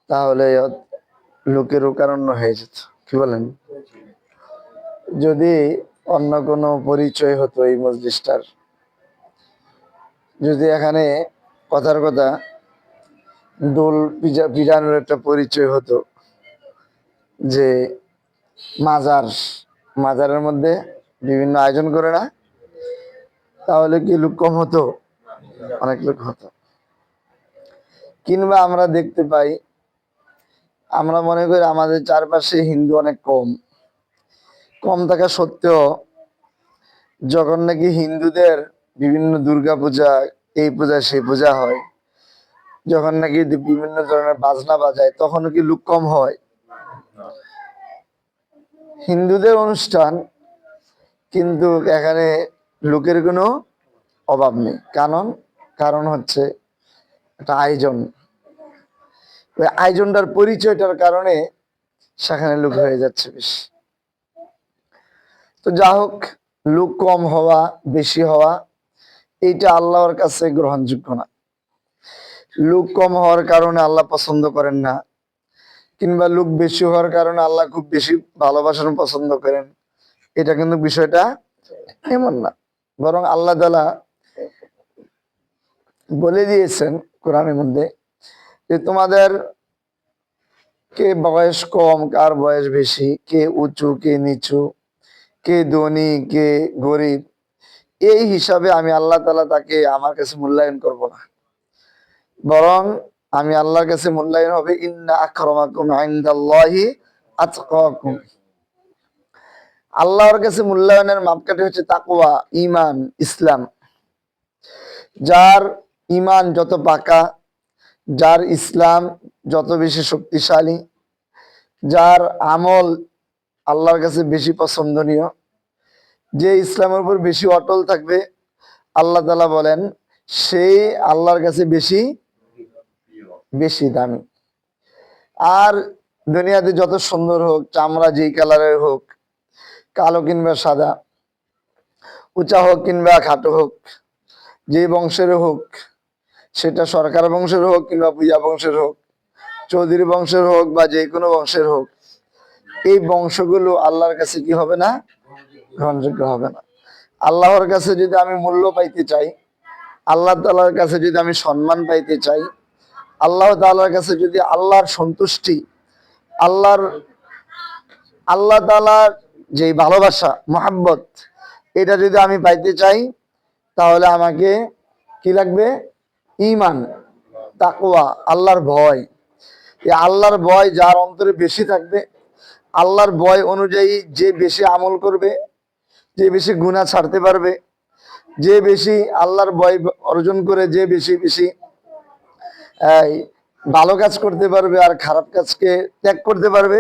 তাহলে লোকের কারণ্য হয়ে যেত। কি বলেন? যদি অন্য কোনো পরিচয় হতো এই মজলিসটার, যদি এখানে কথার কথা দোল পিজানোর একটা পরিচয় হতো, যে মাজারের মধ্যে বিভিন্ন আয়োজন করে না, তাহলে কি লোক কম হতো? অনেক লোক হতো। কিংবা আমরা দেখতে পাই, আমরা মনে করি আমাদের চারপাশে হিন্দু অনেক কম কম থাকা সত্ত্বেও যখন নাকি হিন্দুদের বিভিন্ন দুর্গা পূজা, এই পূজা সেই পূজা হয়, যখন নাকি বিভিন্ন ধরনের বাজনা বাজায়, তখন কি লোক কম হয়? হিন্দুদের অনুষ্ঠান, কিন্তু এখানে লোকের কোনো অভাব নেই। কারণ হচ্ছে একটা আয়োজন, ওই আয়োজনটার পরিচয়টার কারণে সেখানে লোক হয়ে যাচ্ছে বেশি। তো যা হোক, লোক কম হওয়া বেশি হওয়া এইটা আল্লাহর কাছে গ্রহণযোগ্য না। লোক কম হওয়ার কারণে আল্লাহ পছন্দ করেন না, কিংবা লোক বেশি হওয়ার কারণে আল্লাহ খুব বেশি ভালোবাসানো পছন্দ করেন, এটা কিন্তু বিষয়টা এমন না। বরং আল্লাহ তাআলা বলে দিয়েছেন কোরআনের মধ্যে যে তোমাদের কে বয়স কম, কার বয়স বেশি, কে উঁচু কে নিচু, কে ধনী কে গরিব, এই হিসাবে আমি আল্লাহ তাআলা তাকে আমার কাছে মূল্যায়ন করব না। বরং আমি আল্লাহর কাছে মূল্যায়ন হবে ইন্না আকরামাকুম ইনদাল্লাহি আতকাকুম। আল্লাহর কাছে মূল্যায়নের মাপকাঠি হচ্ছে তাকওয়া, ঈমান, ইসলাম। যার ঈমান যত পাকা, যার ইসলাম যত বেশি শক্তিশালী, যার আমল আল্লাহর কাছে বেশি পছন্দনীয়, যে ইসলামের উপর বেশি অটল থাকবে, আল্লাহ তাআলা বলেন সেই আল্লাহর কাছে বেশি বেশি দামি। আর দুনিয়াতে যত সুন্দর হোক, চামড়া যেই কালারের হোক, কালো কিংবা সাদা, উঁচা হোক কিংবা খাটো হোক, যে বংশের হোক, সেটা সরকার বংশের হোক কিংবা পূজা বংশের হোক, চৌধুরী বংশের হোক বা যে কোনো বংশের হোক, এই বংশগুলো আল্লাহর কাছে কি হবে না? গ্রহণযোগ্য হবে না। আল্লাহর কাছে যদি আমি মূল্য পাইতে চাই, আল্লাহ তাআলার কাছে যদি আমি সম্মান পাইতে চাই, আল্লাহ তাআলার কাছে যদি আল্লাহর সন্তুষ্টি, আল্লাহ তাআলার যে ভালোবাসা মহাব্বত, এটা যদি আমি পাইতে চাই, তাহলে আমাকে কি লাগবে? ঈমান, তাকওয়া, আল্লাহর ভয়। এই আল্লাহর ভয় যার অন্তরে বেশি থাকবে, আল্লাহর ভয় অনুযায়ী যে বেশি আমল করবে, যে বেশি গুনাহ ছাড়তে পারবে, যে বেশি আল্লাহর ভয় অর্জন করে, যে বেশি বেশি ভালো কাজ করতে পারবে আর খারাপ কাজকে ত্যাগ করতে পারবে,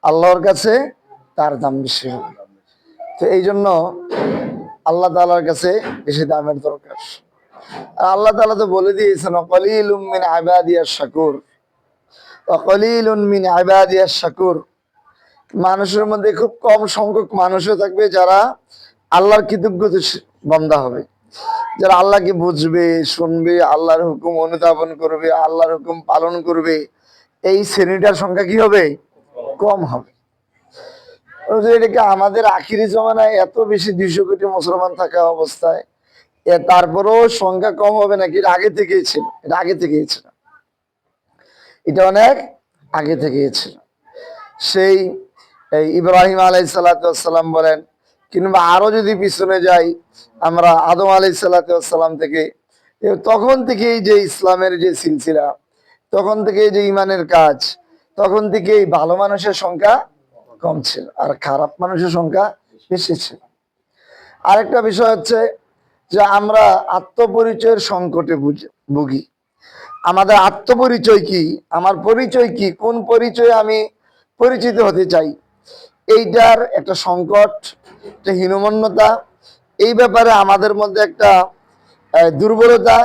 আল্লাহর কাছে তার দাম বেশি হবে। তো এই জন্য আল্লাহ তাআলার কাছে বেশি দামের দরকার। আর আল্লাহ তাআলা তো বলে দিয়েছেন ওয়াকালিলুম মিন ইবাদিয়াশ শাকুর, ওয়াকালিলুন মিন ইবাদিয়াশ শাকুর। মানুষের মধ্যে খুব কম সংখ্যক মানুষও থাকবে যারা আল্লাহর কৃতজ্ঞ বান্দা হবে, যারা আল্লাহকে বুঝবে, শুনবে, আল্লাহর হুকুম অনুধাবন করবে, আল্লাহর হুকুম পালন করবে। এই শ্রেণীটার সংখ্যা কি হবে? কম হবে। এটাকে আমাদের আখিরি জমানায় এত বেশি 200 কোটি মুসলমান থাকা অবস্থায় তারপরেও সংখ্যা কম হবে নাকি? এটা আগে থেকেই ছিল, এটা আগে থেকেই ছিল, এটা অনেক আগে থেকেই ছিল। সেই ইব্রাহিম আলাইহিস সালাম বলেন, কিংবা আরো যদি পিছনে যাই আমরা আদম আলাইহিস সালাম থেকে, তখন থেকেই যে ইসলামের যে সিলসিলা, তখন থেকেই যে ইমানের কাজ, তখন থেকেই ভালো মানুষের সংখ্যা কম ছিল আর খারাপ মানুষের সংখ্যা বেশি ছিল। আরেকটা বিষয় হচ্ছে যে আমরা আত্মপরিচয়ের সংকটে ভুগি। আমাদের আত্মপরিচয় কি, আমার পরিচয় কি, কোন পরিচয়ে আমি পরিচিত হতে চাই, এইটার একটা সংকট, একটা হীনমন্যতা, এই ব্যাপারে আমাদের মধ্যে একটা দুর্বলতা,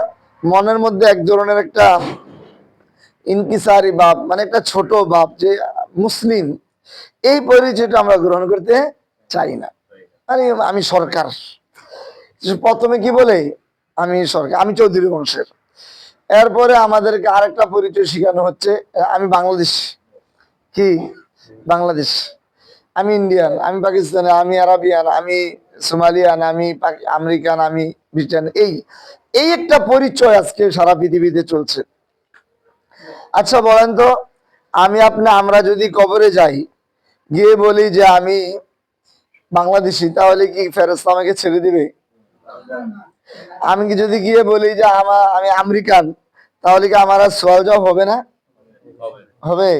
মনের মধ্যে এক ধরনের একটা ইনকিসারি ভাব, মানে একটা ছোট ভাব যে মুসলিম, এই পরিচয়টা আমরা গ্রহণ করতে চাই না। আমি সরকার, প্রথমে কি বলে? আমি সরকার, আমি চৌধুরী বংশের, এরপরে আমাদেরকে আরেকটা পরিচয় শেখানো হচ্ছে, আমি বাংলাদেশ, কি বাংলাদেশ, আমি ইন্ডিয়ান, আমি পাকিস্তানি, আমি আরাবিয়ান, আমি সোমালিয়ান, আমি আমেরিকান, আমি ব্রিটেন। এই এই একটা পরিচয় আজকে সারা পৃথিবীতে চলছে। আচ্ছা বলেন তো, আমরা যদি কবরে যাই, গিয়ে বলি যে আমি বাংলাদেশি, তাহলে কি ফেরেশতা আমাকে ছেড়ে দিবে? আমি কি যদি গিয়ে বলি যে আমি আমেরিকান, তাহলে কি আমার আর সওয়াল জবাব হবে না? হবে।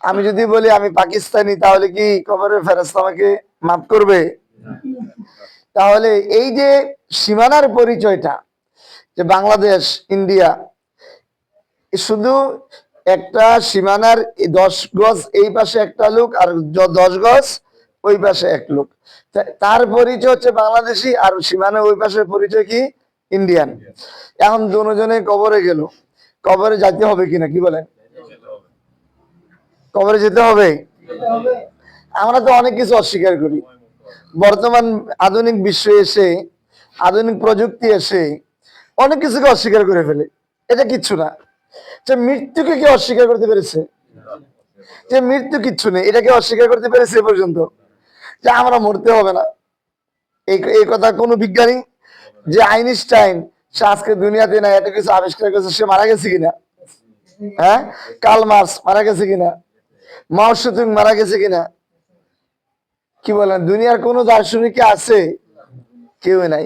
আমি যদি বলি আমি পাকিস্তানি, তাহলে কি কবরের ফেরেশতা আমাকে মাফ করবে? তাহলে এই যে সীমানার পরিচয়টা, যে বাংলাদেশ, ইন্ডিয়া, শুধু একটা সীমানার 10 গজ এই পাশে একটা লোক, আর 10 গজ ওই পাশে এক লোক, তার পরিচয় হচ্ছে বাংলাদেশি, আর সীমানার ওই পাশের পরিচয় কি? ইন্ডিয়ান। এখন দুজনে কবরে গেল, কবরে যেতে হবে কিনা, কি বলেন? কবরে যেতে হবে। আমরা তো অনেক কিছু অস্বীকার করি। বর্তমান আধুনিক বিশ্ব এসে, আধুনিক প্রযুক্তি এসে অনেক কিছুকে অস্বীকার করে ফেলে। এটা কিচ্ছু না। যে মৃত্যুকে কি অস্বীকার করতে পেরেছে? যে মৃত্যু কিচ্ছু নেই, এটাকে অস্বীকার করতে পেরেছে এ পর্যন্ত? যে আমরা মরতে হবে না, এই কথা কোন বিজ্ঞানী, যে আইনস্টাইন, সে আজকে দুনিয়াতে না, এত কিছু আবিষ্কার করেছে, সে মারা গেছে কিনা? হ্যাঁ, কার্ল মার্কস মারা গেছে কিনা? মাও সেতুং মারা গেছে কিনা? কি বলেন, দুনিয়ার কোন দার্শনিক কি আছে? কেউ নাই।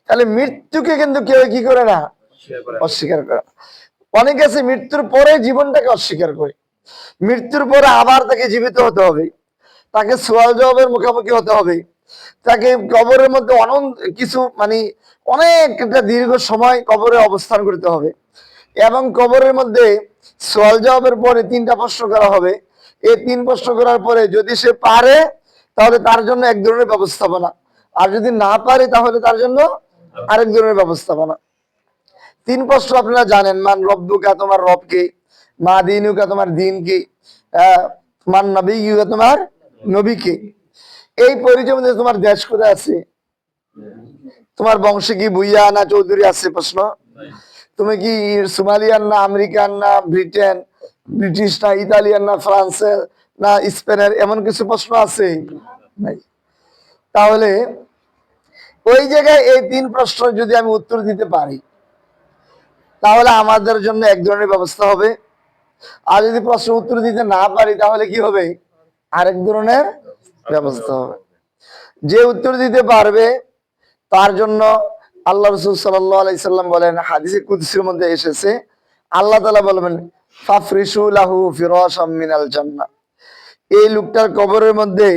তাহলে মৃত্যুকে কিন্তু কেউ কি করে না, অস্বীকার করে। অনেকে আছে মৃত্যুর পরে জীবনটাকে অস্বীকার করে। মৃত্যুর পরে আবার তাকে জীবিত হতে হবে, তাকে সওয়াল জবাবের মুখোমুখি হতে হবে, তাকে কবরের মধ্যে অনন্ত কিছু, মানে অনেক একটা দীর্ঘ সময় কবরে অবস্থান করতে হবে, এবং কবরের মধ্যে সওয়াল জবাবের পরে 3টা প্রশ্ন করা হবে। এই 3 প্রশ্ন করার পরে যদি সে পারে, তাহলে তার জন্য এক ধরনের ব্যবস্থাপনা, আর যদি না পারে, তাহলে তার জন্য আরেক ধরনের ব্যবস্থাপনা। 3 প্রশ্ন আপনারা জানেন, মান রব্বুকা, তোমার রব কে? মা দিনুকা, তোমার দিন কি? মান নবিয়্যুকা, তোমার নবী কে? এই পরিচয় মধ্যে তোমার দেশ কোথায় আছে? তোমার বংশে কি ভুইয়া না চৌধুরী আছে? প্রশ্ন। তুমি কি সোমালিয়ান না আমেরিকান না ব্রিটেন, ব্রিটিশ না ইতালিয়ান না ফ্রান্সের না স্পেনের, এমন কিছু প্রশ্ন আছে? নাই। তাহলে ওই জায়গায় এই 3 প্রশ্ন যদি আমি উত্তর দিতে পারি, তাহলে আমাদের জন্য এক ধরনের ব্যবস্থা হবে। আর যদি প্রশ্ন উত্তর দিতে না পারি, তাহলে কি হবে? আরেক ধরনের ব্যবস্থা হবে। যে উত্তর দিতে পারবে তার জন্য আল্লাহ রাসূল সাল্লাল্লাহু আলাইহি সাল্লাম বলেন, হাদিসে কুদসির মধ্যে এসেছে, আল্লাহ তাআলা বলবেন, ফাফরিশু লাহু ফিরাশাম মিনাল জান্নাহ, এই লোকটার কবরের মধ্যে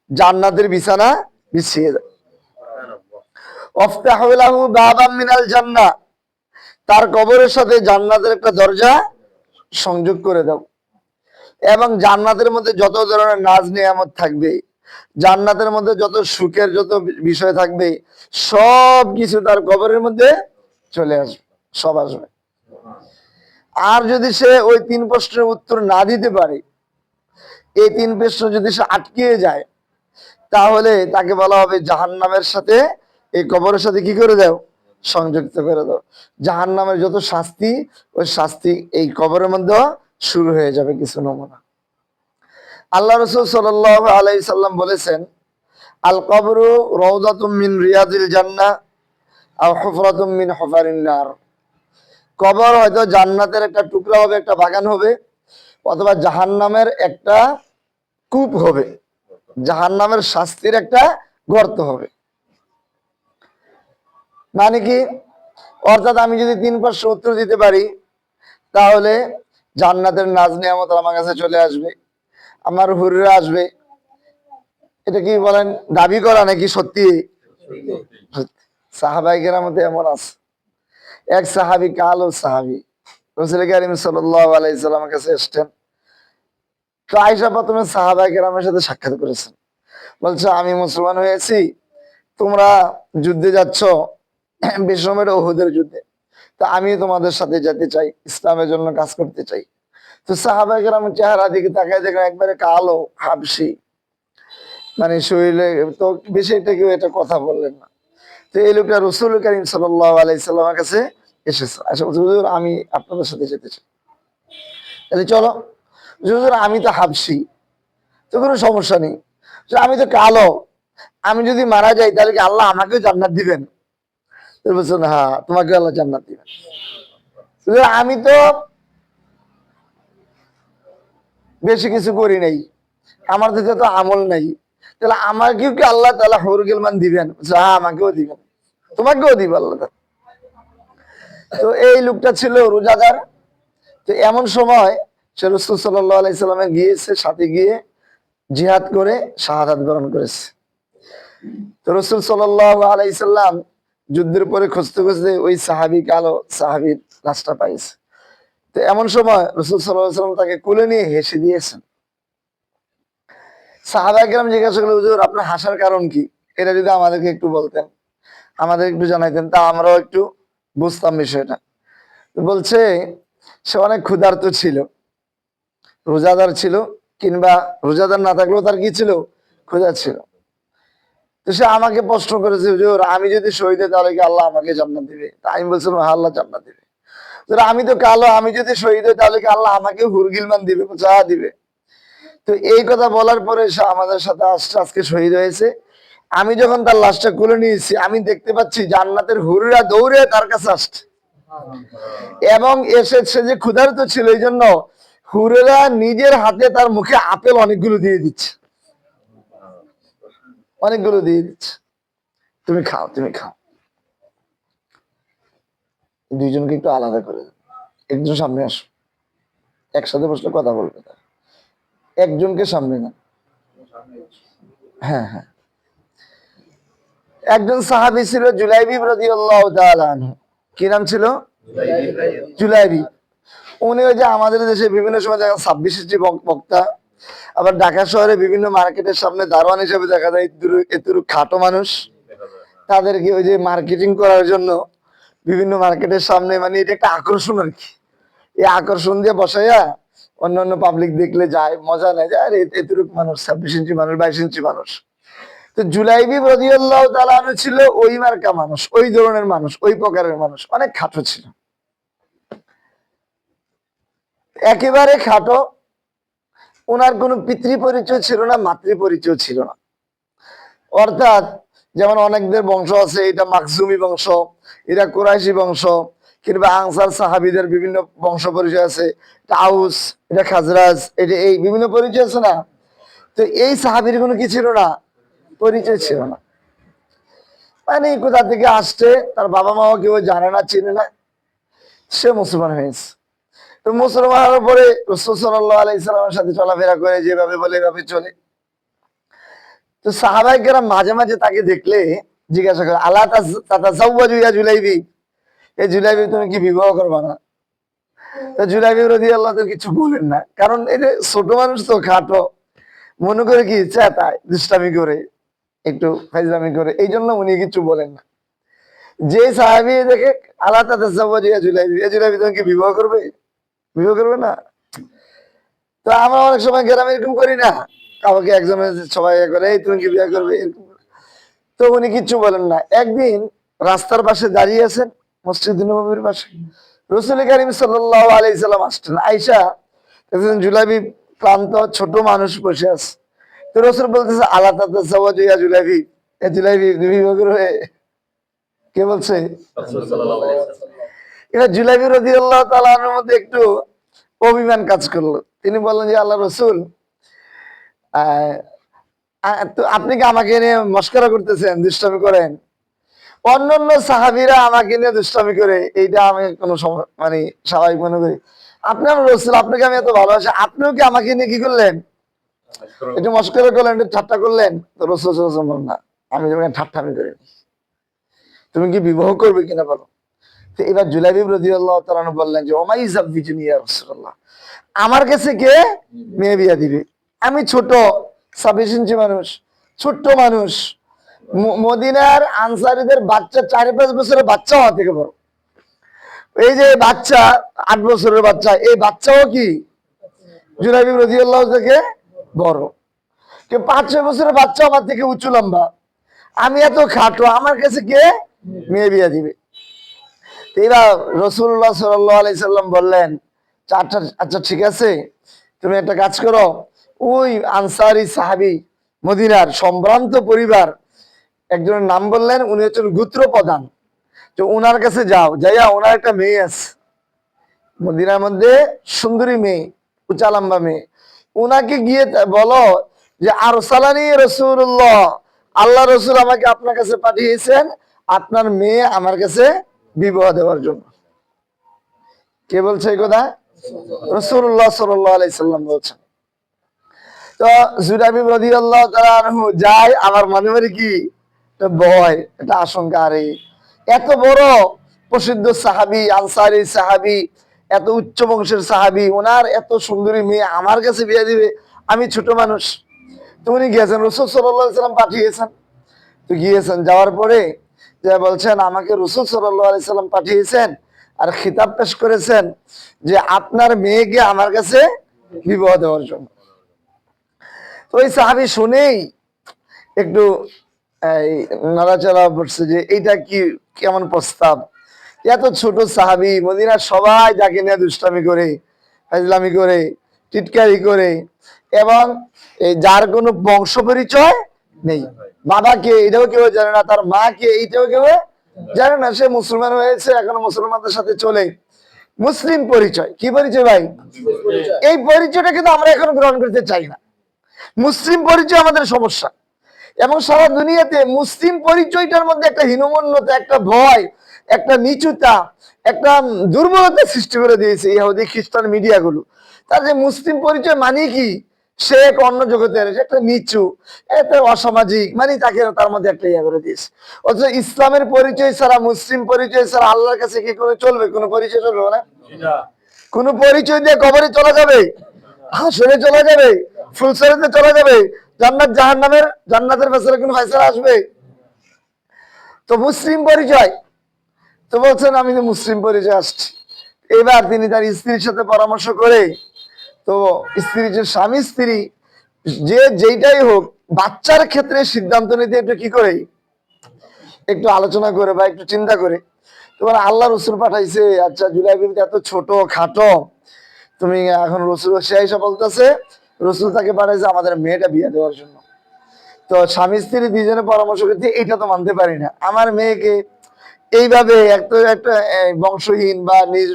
জান্নাতের বিছানা বিছিয়ে দাও। ওয়াফতাহু লাহু বাবাম মিনাল জান্নাহ, তার কবরের সাথে জান্নাতের একটা দরজা সংযোগ করে দাও। এবং জান্নাতের মধ্যে যত ধরনের নাজ নিয়ামত থাকবে, জান্নাতের মধ্যে যত সুখের যত বিষয় থাকবে, সব কিছু তার কবরের মধ্যে চলে আসবে, সব আসবে। আর যদি সে ওই 3 প্রশ্নের উত্তর না দিতে পারে, এই 3 প্রশ্ন যদি সে আটকে যায়, তাহলে তাকে বলা হবে জাহান্নামের সাথে এই কবরের সাথে কি করে দাও? সংযুক্ত করে দাও। জাহান্নামের যত শাস্তি, ওই শাস্তি এই কবরের মধ্যে শুরু হয়ে যাবে কিছু নমুনা। আল্লাহ রাসূল সাল্লাল্লাহু আলাইহি সাল্লাম বলেছেন, আল কবরু রাউদাতুম মিন রিয়াদিল জান্নাহ আও হুফরাতুম মিন হুফারিন নার। কবর হয়তো জান্নাতের একটা টুকরা হবে, একটা বাগান হবে, অথবা জাহান্নামের একটা কূপ হবে, জাহান্নামের শাস্তির একটা গর্ত হবে। মানে কি? অর্থাৎ আমি যদি 3 প্রশ্ন উত্তর দিতে পারি, তাহলে জান্নাতের নাজ নিয়ামত আমার কাছে চলে আসবে, আমার হুররা আসবে। এটা কি বলেন, দাবি করা নাকি সত্যি? সাহাবায়ে কেরামতে এমন আছে। এক সাহাবী, কালো সাহাবী, রাসূল কারীম সাল্লাল্লাহু আলাইহি সাল্লামের কাছে এসেছেন। তো আয়েশা প্রথমে সাহাবায়ে কেরামের সাথে সাক্ষাৎ করেছেন। বলছে, আমি মুসলমান হয়েছি, তোমরা যুদ্ধে যাচ্ছ, বিশেষ করে উহুদের যুদ্ধে, তো আমি তোমাদের সাথে যেতে চাই, ইসলামের জন্য কাজ করতে চাই। তো সাহাবায়ে কেরামের চেহারা দিকে তাকায় দেখেন একবারে কালো, হাবশি, মানে শরীরে তো বেশি এটা কেউ এটা কথা বললেন না। তো এই লোকটা রাসূল কারীম সাল্লাল্লাহু আলাইহি সাল্লামের কাছে এসেছে, আচ্ছা হুজুর আমি আপনাদের সাথে যেতে চাই। তাহলে চলো। হুজুর আমি তো হাবশি, তো কোনো সমস্যা নেই। আমি তো কালো, আমি যদি মারা যাই তাহলে কি আল্লাহ আমাকেও জান্নাত দিবেন? বলছেন হ্যাঁ, তোমাকে আল্লাহ জান্নাত দিবেন। আমি তো বেশি কিছু করি নাই, আমার দিকে তো আমল নাই, তাহলে আমাকেও কি আল্লাহ তাআলা হুরুল মান দিবেন? হ্যাঁ, আমাকেও দিবেন, তোমাকেও দিব আল্লাহ। তো এই লোকটা ছিল রোজাদার। তো এমন সময় সে রাসূল সাল্লাল্লাহু আলাইহি সাল্লামে গিয়েছে, সাথে গিয়ে জিহাদ করে শাহাদাত বরণ করেছে। তো রাসূল সাল্লাল্লাহু আলাইহি সাল্লাম যুদ্ধের পরে খুঁজতে খুঁজতে ওই সাহাবী, কালো সাহাবীর লাশটা পাইছে। তো এমন সময় রাসূল সাল্লাল্লাহু আলাইহি সাল্লাম তাকে কোলে নিয়ে হেসে দিয়েছেন। সাহাবায়ে কেরাম জিজ্ঞাসা করলেন, হুজুর আপনার হাসার কারণ কি? এটা যদি আমাদেরকে একটু বলতেন, আমাদের একটু জানাইতেন, তা আমরাও একটু বুঝতাম বিষয়টা। বলছে সে অনেক ক্ষুধার্ত ছিল, রোজাদার ছিল, কিংবা রোজাদার না থাকলেও তার কি ছিল, ক্ষুধা ছিল। তো সে আমাকে প্রশ্ন করেছে, হুজুর আমি যদি শহীদ হই তাহলে কি আল্লাহ আমাকে জান্নাত দিবে? তা আমি বলছিলাম হ্যাঁ, আল্লাহ জান্নাত দিবে। আমি তো কালো, আমি যদি শহীদ হই তাহলে কি আল্লাহ আমাকে হুরগিলমান দিবে? বলছে হ্যাঁ দিবে। তো এই কথা বলার পরে সে আমাদের সাথে আজকে শহীদ হয়েছে। আমি যখন তার লাশটা খুলে নিয়েছি, আমি দেখতে পাচ্ছি জান্নাতের হুররা দৌড়ে তার কাছে আসছে, এবং এসেছে যে ক্ষুধার্ত ছিল এই জন্য হুরেরা নিজের হাতে তার মুখে আপেল অনেকগুলো দিয়ে দিচ্ছে, অনেকগুলো দিয়ে দিচ্ছে, তুমি খাও, তুমি খাও। দুইজনকে একটু আলাদা করে দেন, একজন সামনে আসো, একসাথে বসলে কথা বলবে, একজনকে সামনে না। হ্যাঁ হ্যাঁ। একজন সাহাবী ছিল জুলাইবি রাদিয়াল্লাহু তাআলা আনহু। কি নাম ছিল? জুলাইবি। উনি ওই যে আমাদের দেশে বিভিন্ন সময় দেখা 26 ইঞ্চি বক্তা, আবার ঢাকা শহরে বিভিন্ন মার্কেটের সামনে দারোয়ান হিসেবে দেখা যায় এতুরু খাটো মানুষ। তাদেরকে ওই যে মার্কেটিং করার জন্য বিভিন্ন মার্কেটের সামনে, মানে এটা একটা আকর্ষণ আর কি, এই আকর্ষণ দিয়ে বসাইয়া অন্যান্য পাবলিক দেখলে যায়, মজা নেয় যে আরে এতুরুক মানুষ, 26 ইঞ্চি মানুষ, 22 ইঞ্চি মানুষ। তো জুলাইবি রাদিয়াল্লাহু তাআলা আনহু ছিল ওই মার্কা মানুষ, ওই ধরনের মানুষ, ওই প্রকারের মানুষ, অনেক খাটো ছিল, একেবারে খাটো। ওনার কোনো পিতৃ পরিচয় ছিল না, মাতৃ পরিচয় ছিল না। অর্থাৎ যেমন অনেকদের বংশ আছে, এটা মাকজুমি বংশ, এটা কুরাইশি বংশ, কিংবা আনসার সাহাবীদের বিভিন্ন বংশ পরিচয় আছে, এটা আউস, এটা খাজরাজ, এটা এই বিভিন্ন পরিচয় আছে না। তো এই সাহাবীর কোনো কি ছিল না, পরিচয় ছিল না। মানে কোথা থেকে আসছে, তার বাবা মাও কেউ জানে না, চিনে না, সে মুসলমান হয়েছে। তো মুসলমান হওয়ার পরে রাসূল সাল্লাল্লাহু আলাইহি সাল্লামের সাথে চলাফেরা করে, যেভাবে বলে এভাবে চলে। তো সাহাবায়ে কেরাম মাঝে মাঝে তাকে দেখলে জিজ্ঞাসা করে, আলা তাতাযাওয়াজু ইয়া জুলাইবি, এই জুলাইবি তুমি কি বিবাহ করবে না? তো জুলাইবি রাদিয়াল্লাহু তাআলা কিছু বলেন না, কারণ এই যে ছোট মানুষ তো, খাটো, মনে করে কি ইচ্ছা তাই দুষ্টামি করে, একটু ফাইজলামি করে, এই জন্য উনি কিছু বলেন না। যে সাহাবী দেখে, আলা তাতাযাওয়াজু ইয়া জুলাইবি, এই জুলাইবি তুমি কি বিবাহ করবে? বিবাহ করবে না? তো আমরা অনেক সময় গ্রামে এরকম করি না, কাউকে একজনের সবাই করে, এই তুমি কি বিয়ে করবে, এরকম। তো উনি কিচ্ছু বলেন না। একদিন রাস্তার পাশে দাঁড়িয়ে আছেন, মসজিদ নববীর পাশে, রাসূল কারীম সাল্লাল্লাহু আলাইহি সাল্লাম আসছেন। আয়েশা দেখেন জুলাইবি ক্লান্ত ছোট মানুষ বসে আছে। তো রাসূল বলতেছে, আলা তাতাযাওয়াজু ইয়া জুলাইবি, এ জুলাইবি তুমি বিবাহ করবে? কে বলছে? রাসূল সাল্লাল্লাহু আলাইহি ওয়াসাল্লাম। এটা জুলাইবি রাদিয়াল্লাহু তাআলা আনহুর মধ্যে একটু অভিমান কাজ করলো। তিনি বললেন যে আল্লাহ রাসূল, তো আপনি কি আমাকে নিয়ে মস্করা করতেছেন, দুষ্টামি করেন? অন্যান্য সাহাবীরা আমাকে নিয়ে দুষ্টামি করে, এইটা আমি কোনো মানে স্বাভাবিক মনে করি। আপনি আমার রাসূল, আপনাকে আমি এত ভালোবাসি, আপনিও কি আমাকে নিয়ে কি করলেন, একটু মস্করা করলেন, একটু ঠাট্টা করলেন? তো রাসূল সাল্লাল্লাহু আলাইহি ওয়াসাল্লাম বলেন, না, আমি তোমাকে ঠাট্টামি করিনি, তুমি কি বিবাহ করবে কিনা বলো। তো এবার জুলাইবি রাদিয়াল্লাহু তাআলা আনহু বললেন যে ওমাইযাবিজনি ইয়া রাসূলুল্লাহ, আমার কাছে কে মেয়ে বিয়া দিবে? আমি ছোট, 26 ইঞ্চি মানুষ, ছোট্ট মানুষ, মদিনার আনসারীদের বাচ্চা 4-5 বছরের বাচ্চা হওয়া থেকে বড়। এই যে বাচ্চা 8 বছরের বাচ্চা, এই বাচ্চাও কি জুলাইবি রাদিয়াল্লাহু থেকে বড়। কেউ 5-6 বছরের বাচ্চা আমার থেকে উঁচু লম্বা, আমি এত খাটো, আমার কাছে কে মেয়ে বিয়া দিবে? এবার রাসূলুল্লাহ সাল্লাল্লাহু আলাইহি সাল্লাম বললেন, আচ্ছা আচ্ছা ঠিক আছে, তুমি একটা কাজ করো, ওই আনসারী সাহাবী মদিনার সম্ভ্রান্ত পরিবার একজনের নাম বললেন, উনি হচ্ছেন গোত্র প্রধান। তো ওনার কাছে যাও, যাইয়া ওনার একটা মেয়ে আছে মদিনার মধ্যে, সুন্দরী মেয়ে, উঁচা লম্বা মেয়ে, ওনাকে গিয়ে বলো যে আরসালানি রাসূলুল্লাহ, আল্লাহ রসুল আমাকে আপনার কাছে পাঠিয়েছেন আপনার মেয়ে আমার কাছে বিবাহ দেওয়ার জন্য। কে বলছে এই কথা? রাসূলুল্লাহ সাল্লাল্লাহু আলাইহি সাল্লাম বলছেন। তো জুরাইব রাদিয়াল্লাহু তাআলা আনহু যায়, আমার মনে মনে কি একটা ভয়, একটা আশঙ্কা, আরে এত বড় প্রসিদ্ধ সাহাবী, আনসারী সাহাবী, এত উচ্চ বংশের সাহাবী, ওনার এত সুন্দরী মেয়ে আমার কাছে বিয়ে দিবে, আমি ছোট মানুষ। তো উনি গিয়েছেন, রাসূল সাল্লাল্লাহু আলাইহি সাল্লাম পাঠিয়েছেন। তো গিয়েছেন, যাওয়ার পরে যে বলছেন আমাকে রাসূল সাল্লাল্লাহু আলাইহি সাল্লাম পাঠিয়েছেন আর খিতাব পেশ করেছেন যে আপনার মেয়েকে আমার কাছে বিবাহ দেওয়ার জন্য। তো ওই সাহাবী শুনেই একটু নাড়াচাড়া পড়ছে যে এইটা কি, কেমন প্রস্তাব, এত ছোট সাহাবী, মদিনার সবাই যাকে নিয়ে দুষ্টামি করে, ফাজলামি করে, টিটকারি করে, এবং এই যার কোনো বংশ পরিচয় নেই, বাবাকে এটাও কেউ জানে না, তার মা কে এইটাও কেউ জানে না, সে মুসলমান হয়েছে, এখনো মুসলমানদের সাথে চলে, মুসলিম পরিচয়। কি পরিচয় ভাই? এই পরিচয়টা কিন্তু আমরা এখন গ্রহণ করতে চাই না। মুসলিম পরিচয় আমাদের সমস্যা, এবং সারা দুনিয়াতে মুসলিম পরিচয়টার মধ্যে একটা হীনমন্যতা, একটা ভয়, একটা নিচুতা, একটা দুর্বলতা সৃষ্টি করে দিয়েছে ইহুদি খ্রিস্টান মিডিয়াগুলো। তার যে মুসলিম পরিচয় মানে কি, সে এক অন্য জগতের, একটা নিচু, একটা অসামাজিক, মানে তাকে তার মধ্যে একটা ইয়া করে দিয়েছে। অথচ ইসলামের পরিচয় ছাড়া, মুসলিম পরিচয় ছাড়া আল্লাহর কাছে কি করে চলবে? কোনো পরিচয় চলবে না। কোন পরিচয় দিয়ে কবরে চলা যাবে, হাসরে চলা যাবে, ফুলসরাতে চলা যাবে, জান্নাত জাহান্নামের, জান্নাতের ফয়সালা কোনো ফয়সালা আসবে? তো মুসলিম পরিচয়, তো বলছেন আমি তো মুসলিম পরিচয় আসছি। এবার তিনি তার স্ত্রীর সাথে পরামর্শ করে, তো স্ত্রী যে স্বামী স্ত্রী যে যেইটাই হোক, বাচ্চার ক্ষেত্রে সিদ্ধান্ত নিতে একটু কি করে, একটু আলোচনা করে বা একটু চিন্তা করে, তোমার আল্লাহ রসুল পাঠাইছে, আচ্ছা জুলাইব এত ছোট খাটো, তুমি এখন রসুল, সে এসে বলতেছে রসুল তাকে পাঠাইছে আমাদের মেয়েটা বিয়ে দেওয়ার জন্য। তো স্বামী স্ত্রী দুজনে পরামর্শ করতে, এইটা তো মানতে পারি না, আমার মেয়েকে এইভাবে একটা বংশহীন বা নিজ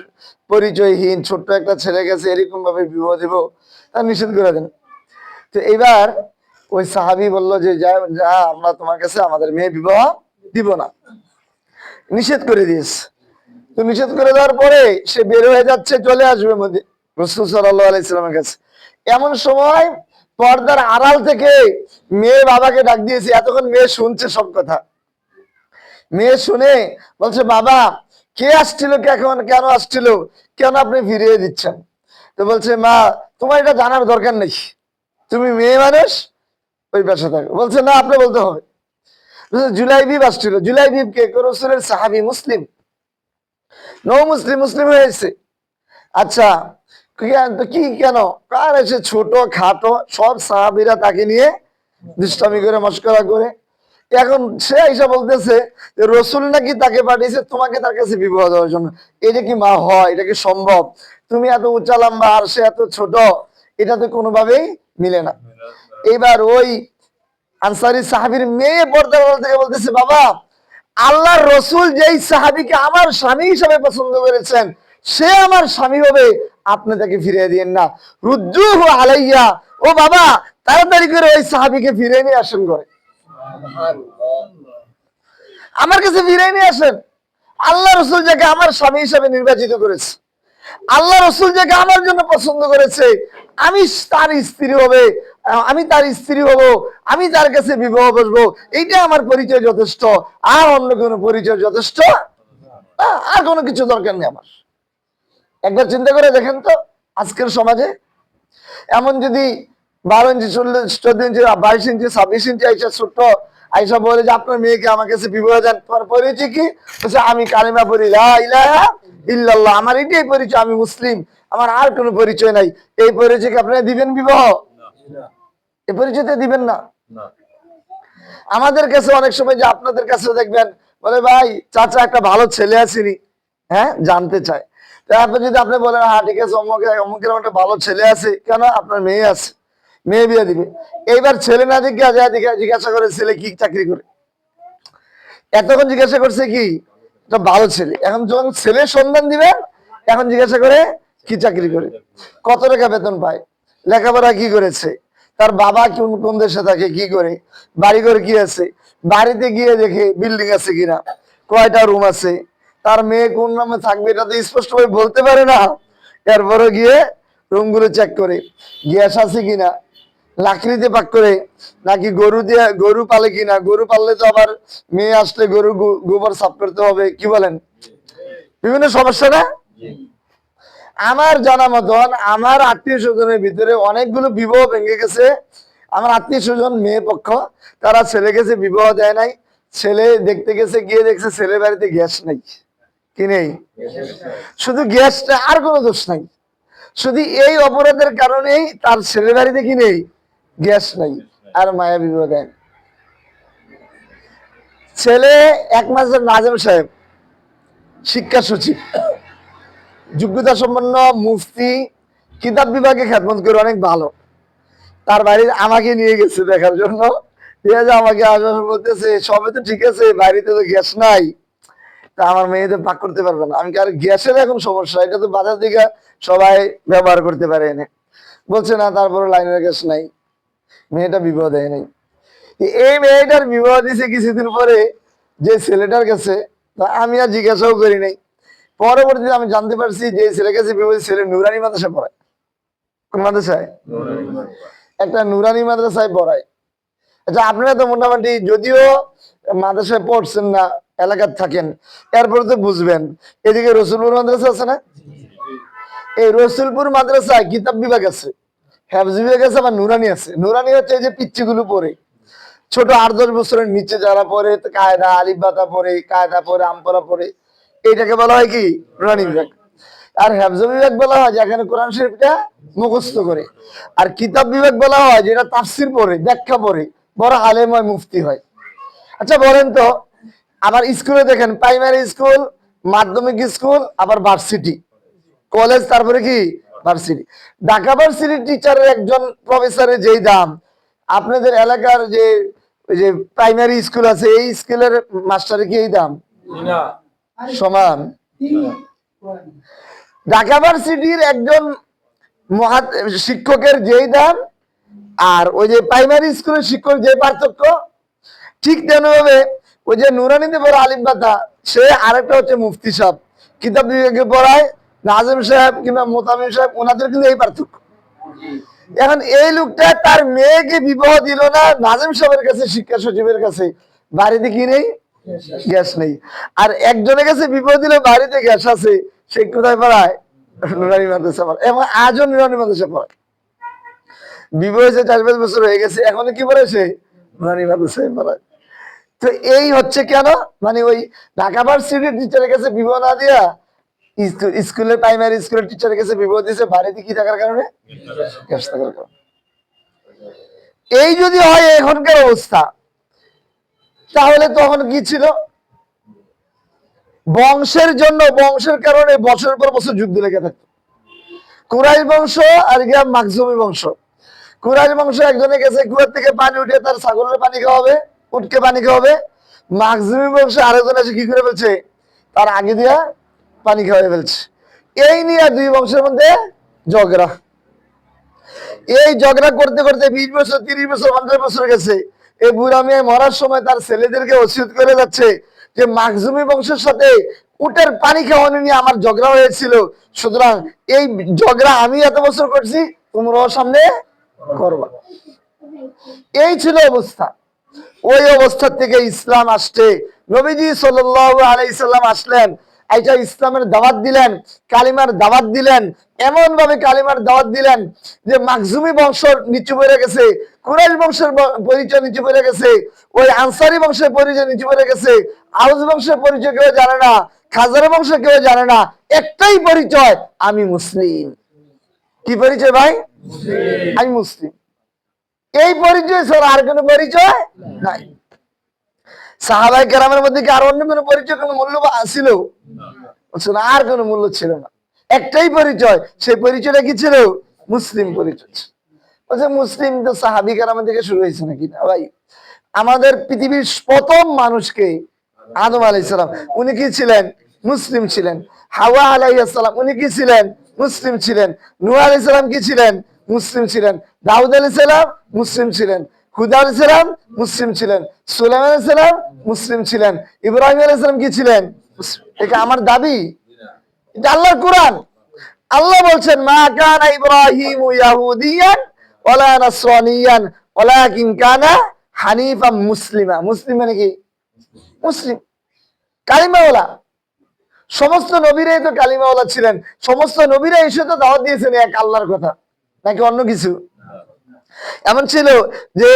পরিচয়হীন ছোট্ট একটা ছেলে গেছে এরকম ভাবে বিবাহ দেব, তা নিষেধ করে দেন। তো এইবার ওই সাহাবী বলল যে যা যা, আমরা তোমার কাছে আমাদের মেয়ে বিবাহ দিব না, নিষেধ করে দিয়েছে। তো নিষেধ করে দেওয়ার পরে সে বের হয়ে যাচ্ছে, চলে আসবে রাসূল সাল্লাল্লাহু আলাইহি সাল্লামের কাছে। এমন সময় পর্দার আড়াল থেকে মেয়ে বাবাকে ডাক দিয়েছে, এতক্ষণ মেয়ে শুনছে সব কথা। মেয়ে শুনে বলছে বাবা কে আসছিল, কেন আসছিল, কেন আপনি ফিরিয়ে দিচ্ছেন? তো বলছে মা তোমার এটা জানার দরকার নেই, তুমি মেয়ে মানুষ, ওই পাশে থাকো। বলছে না আপনি বলতে হবে। জুলাইবিব আসছিল, জুলাইবিব কে? রাসূলের সাহাবী, মুসলিম, নও মুসলিম, মুসলিম হয়েছে। আচ্ছা কি কেন? কার এসে ছোট খাটো সব সাহাবীরা তাকে নিয়ে দুষ্টামি করে, মস্করা করে। এখন সে আইসা বলতেছে যে রসুল নাকি তাকে পাঠিয়েছে তোমাকে তার কাছে বিবাহ দেওয়ার জন্য। এটা কি মা হয়? এটা কি সম্ভব? তুমি এত উঁচা লম্বা আর সে এত ছোট, এটা তো কোনোভাবেই মিলে না। এবার ওই আনসারী সাহাবীর মেয়ে পর্দার আড়াল থেকে বলতেছে বাবা আল্লাহর রসুল যেই সাহাবীকে আমার স্বামী হিসাবে পছন্দ করেছেন সে আমার স্বামী হবে, আপনি তাকে ফিরিয়ে দিয়েন না, রুজ্জুহু আলাইয়া, ও বাবা তাড়াতাড়ি করে ওই সাহাবীকে ফিরিয়ে নিয়ে আসেন ঘরে, আমার কাছে ফিরিয়ে নিয়ে আসেন। আল্লাহ রসুল যাকে আমার স্বামী হিসাবে নির্বাচিত করেছে, আল্লাহ রসুল যাকে আমার জন্য পছন্দ করেছে, আমি তার স্ত্রী হবে, আমি তার স্ত্রী হব, আমি তার কাছে বিবাহ বসবো, এইটা আমার পরিচয় যথেষ্ট, আর অন্য কোনো পরিচয় যথেষ্ট আর কোনো কিছু দরকার নেই আমার। একবার চিন্তা করে দেখেন তো আজকের সমাজে এমন যদি 12 ইঞ্চি 14 ইঞ্চি 22 ইঞ্চি 26 ইঞ্চি আইসা ছোট্ট আইসা বলে যে আপনার মেয়েকে আমার কাছে বিবাহ দেন, তোমার পরিচয় কি? বলছে আমি কালিমা পড়ি লা ইলাহা ইল্লাল্লাহ, আমার এটাই পরিচয়, আমি মুসলিম, আমার আর কোনো পরিচয় নাই। এই পরিচয় কি আপনারা দিবেন বিবাহ? এই পরিচয়তে দিবেন না। আমাদের কাছে অনেক সময় যে আপনাদের কাছেও দেখবেন বলে ভাই চাচা একটা ভালো ছেলে আসেনি, হ্যাঁ জানতে চায়। তারপর যদি আপনি বলেন হ্যাঁ ঠিক আছে অমুকের একটা ভালো ছেলে আছে, কেন আপনার মেয়ে আছে, মেয়ে বিয়ে দিবে। এইবার ছেলে না জিজ্ঞাসা করে ছেলে কি চাকরি করে, এতক্ষণ জিজ্ঞাসা করছে কি একটা ভালো ছেলে, এখন যখন ছেলে সন্ধান দিবেন এখন জিজ্ঞাসা করে কি চাকরি করে, কত টাকা বেতন পায়, লেখাপড়া কি করেছে, তার বাবা কোন কোন দেশে থাকে, কি করে, বাড়ি ঘর কি আছে, বাড়িতে গিয়ে দেখে বিল্ডিং আছে কিনা, কয়টা রুম আছে, তার মেয়ে কোন নামে থাকবে এটা তো স্পষ্ট ভাবে বলতে পারে না। এরপরে গিয়ে রুম গুলো চেক করে, গ্যাস আছে কিনা, লাকড়িতে পাক করে, নাকি গরু দিয়ে, গরু পালে কিনা, গরু পাললে তো আবার মেয়ে আসলে গরু গোবর সাফ করতে হবে, কি বলেন, বিভিন্ন সমস্যা না। আমার জানা মতন আমার আত্মীয় স্বজনের ভিতরে অনেকগুলো বিবাহ ভেঙে গেছে। আমার আত্মীয় স্বজন মেয়ে পক্ষ, তারা ছেলে গেছে বিবাহ দেয় নাই, ছেলে দেখতে গেছে, গিয়ে দেখছে ছেলের বাড়িতে গ্যাস নাই, কি নেই, শুধু গ্যাসটা, আর কোনো দোষ নাই, শুধু এই অপরাধের কারণেই তার ছেলের বাড়িতে কি নেই, গ্যাস নাই, আর মায়া বিবাহ দেন। ছেলে 1 মাসের নাজেম সাহেব, শিক্ষা সচিব, যোগ্যতা সম্পন্ন মুফতি, কিতাব বিভাগে খেদমত করে অনেক ভালো। তার বাড়ির আমাকে নিয়ে গেছে দেখার জন্য, ঠিক আছে, আমাকে আসার বলতেছে সবে তো ঠিক আছে, বাড়িতে তো গ্যাস নাই, তা আমার মেয়েদের পাক করতে পারবে না। আমি আর গ্যাসের এখন সমস্যা, এটা তো বাজার থেকে সবাই ব্যবহার করতে পারে না, বলছে না, তারপরে লাইনের গ্যাস নাই, মেয়েটা বিবাহ দেয় নাই। এই মেয়েটার বিবাহ দিছে কিছুদিন পরে যে ছেলেটার কাছে, আমি আর জিজ্ঞাসাও করি নাই, পরবর্তীতে আমি জানতে পারছি যে ছেলে কাছে বিবাহ, ছেলে নুরানি মাদ্রাসায় পড়ায়। কোন মাদ্রাসায়? একটা নুরানি মাদ্রাসায় পড়ায়। আচ্ছা, আপনারা তো মোটামুটি যদিও মাদ্রাসায় পড়ছেন না, এলাকার থাকেন, এরপরে তো বুঝবেন, এদিকে রসুলপুর মাদ্রাসা আছে না, এই রসুলপুর মাদ্রাসায় কিতাব বিভাগ আছে, হেফজ বিভাগ আছে, আবার নুরানি আছে। নুরানি হচ্ছে এই যে পিচ্চিগুলো পড়ে, ছোট 8-10 বছরের নিচে যারা পড়ে, কায়দা আলিফ বাতা পড়ে, কায়দা পড়ে, আমপরা পড়ে, এইটাকে বলা হয় কি নুরানি বিভাগ। আর হেফজ বিভাগ বলা হয় যেখানে কোরআন শরীফটা মুখস্থ করে। আর কিতাব বিভাগ বলা হয় যেটা তাফসির পড়ে, ব্যাখ্যা পড়ে, বড় আলেম হয়, মুফতি হয়। আচ্ছা বলেন তো, আবার স্কুলে দেখেন, প্রাইমারি স্কুল, মাধ্যমিক স্কুল, আবার ভার্সিটি, কলেজ, তারপরে কি ভার্সিটি। ঢাকা ভার্সিটির টিচারের একজন প্রফেসরের যেই দাম, আপনাদের এলাকার যে ওই যে প্রাইমারি স্কুল আছে এই স্কুলের মাস্টারের কি এই দাম সমান? ঢাকা ভার্সিটির একজন মহা শিক্ষকের যেই দাম আর ওই যে প্রাইমারি স্কুলের শিক্ষক যে পার্থক্য, ঠিক তেমনভাবে ওই যে নুরানিতে পড়া আলিম বাতা, সে আরেকটা হচ্ছে মুফতি সাহেব, কিতাব বিভাগে পড়ায় নাজিম সাহেব কিংবা মোতামিম সাহেব, ওনাদের কিন্তু এই পার্থক্য। এখন এই লোকটা তার মেয়েকে বিবাহ দিল না নাজিম সাহেবের কাছে, শিক্ষা সচিবের কাছে, বাড়িতে কি নেই, গ্যাস নেই। আর একজনের কাছে বিবাহ দিলে বাড়িতে গ্যাস আছে, সে কোথায় পড়ায়, নুরানি মাদ্রাসা পড়ায়, এবং আজও নুরানি মাদ্রাসা পড়ায়। বিবাহ হয়েছে 4-5 বছর হয়ে গেছে, এখন কি পড়েছে, নুরানি মাদ্রাসায় পড়ায়। তো এই হচ্ছে কেন, মানে ওই ঢাকা ভার্সিটির টিচারের কাছে বিবাহ না দিয়া স্কুলের প্রাইমারি স্কুলের টিচারের কাছে বিবাহ দিয়েছে, বাড়িতে কি থাকার কারণে, গ্যাস থাকার কারণে। এই যদি হয় এখনকার অবস্থা, তাহলে তখন কি ছিল, বংশের জন্য, বংশের কারণে বছরের পর বছর যুদ্ধ লেগে থাকতো। কুরাইশ বংশ আর গিয়া মাকজুমি বংশ। কুরাইশ বংশ একজনের কাছে কুয়ার থেকে পানি উঠে তার ছাগলের পানি খাওয়াবে, উটকে পানি খাওয়াবে। মাকজুমি বংশ আরেকজন এসে কি করে ফেলছে, তার আগে দিয়া পানি খাওয়াই ফেলছে। এই নিয়ে 2 বংশের মধ্যে ঝগড়া। এই ঝগড়া করতে করতে 20 বছর, 30 বছর, 50 বছর গেছে। এই বুড়া মেয়ে মরার সময় তার ছেলেদেরকে ওসিয়ত করে যাচ্ছে যে মাকজুমি বংশের সাথে উটের পানি খাওয়ানো নিয়ে আমার ঝগড়া হয়েছিল, সুতরাং এই ঝগড়া আমি এত বছর করছি, তোমরাও সামনে করবা। এই ছিল অবস্থা। ওই অবস্থা থেকে ইসলাম আসছে, নবীজি সাল্লাল্লাহু আলাইহি সাল্লাম আসলেন, এইটা ইসলামের দাওয়াত দিলেন, কালিমার দাওয়াত দিলেন, এমন ভাবে কালিমার দাওয়াত দিলেন যে মাকজুমি বংশ নিচু পড়ে গেছে, কুরাইশ বংশের পরিচয় নিচু পড়ে গেছে, ওই আনসারি বংশের পরিচয় নিচু পড়ে গেছে, আউস বংশের পরিচয় কেউ জানে না, খাজারা বংশ কেউ জানে না, একটাই পরিচয়, আমি মুসলিম। কি পরিচয় ভাই? আমি মুসলিম। এই পরিচয় ছাড়া আর কোনো পরিচয় নাই। সাহাবায়ে কেরামের মধ্যে কি আর অন্য কোনো পরিচয়, কোনো মূল্য ছিল? বলছেন আর কোনো মূল্য ছিল না, একটাই পরিচয়, সেই পরিচয়টা কি ছিল? মুসলিম পরিচয়। বলছে মুসলিম তো সাহাবী কেরাম থেকে শুরু হয়েছে নাকি? না ভাই, আমাদের পৃথিবীর প্রথম মানুষকে আদম আলাইহিস সালাম, উনি কি ছিলেন? মুসলিম ছিলেন। হাওয়া আলাইহিস সালাম, উনি কি ছিলেন? মুসলিম ছিলেন। নূহ আলাইহিস সালাম কি ছিলেন? মুসলিম ছিলেন। দাউদ আলাইহিস সালাম মুসলিম ছিলেন। হুদা আলাইহিস সালাম মুসলিম ছিলেন। সুলাইমান আলাইহিস সালাম মুসলিম ছিলেন। ইব্রাহিম আলাইহিস সালাম কি ছিলেন? এটা আমার দাবি? এটা আল্লাহর কোরআন। আল্লাহ বলছেন মা কানা ইব্রাহিমু ইয়াহুদিয়ান ওয়ালা নাসরানিয়ান ওয়ালাকিন কানা হানিফাম মুসলিমা। মুসলিম মানে কি? মুসলিম, কালিমাওয়ালা। সমস্ত নবীরাই তো কালিমাওয়ালা ছিলেন। সমস্ত নবীরা এসে তো দাওয়াত দিয়েছেন এক আল্লাহর কথা, নাকি অন্য কিছু? এমন ছিল যে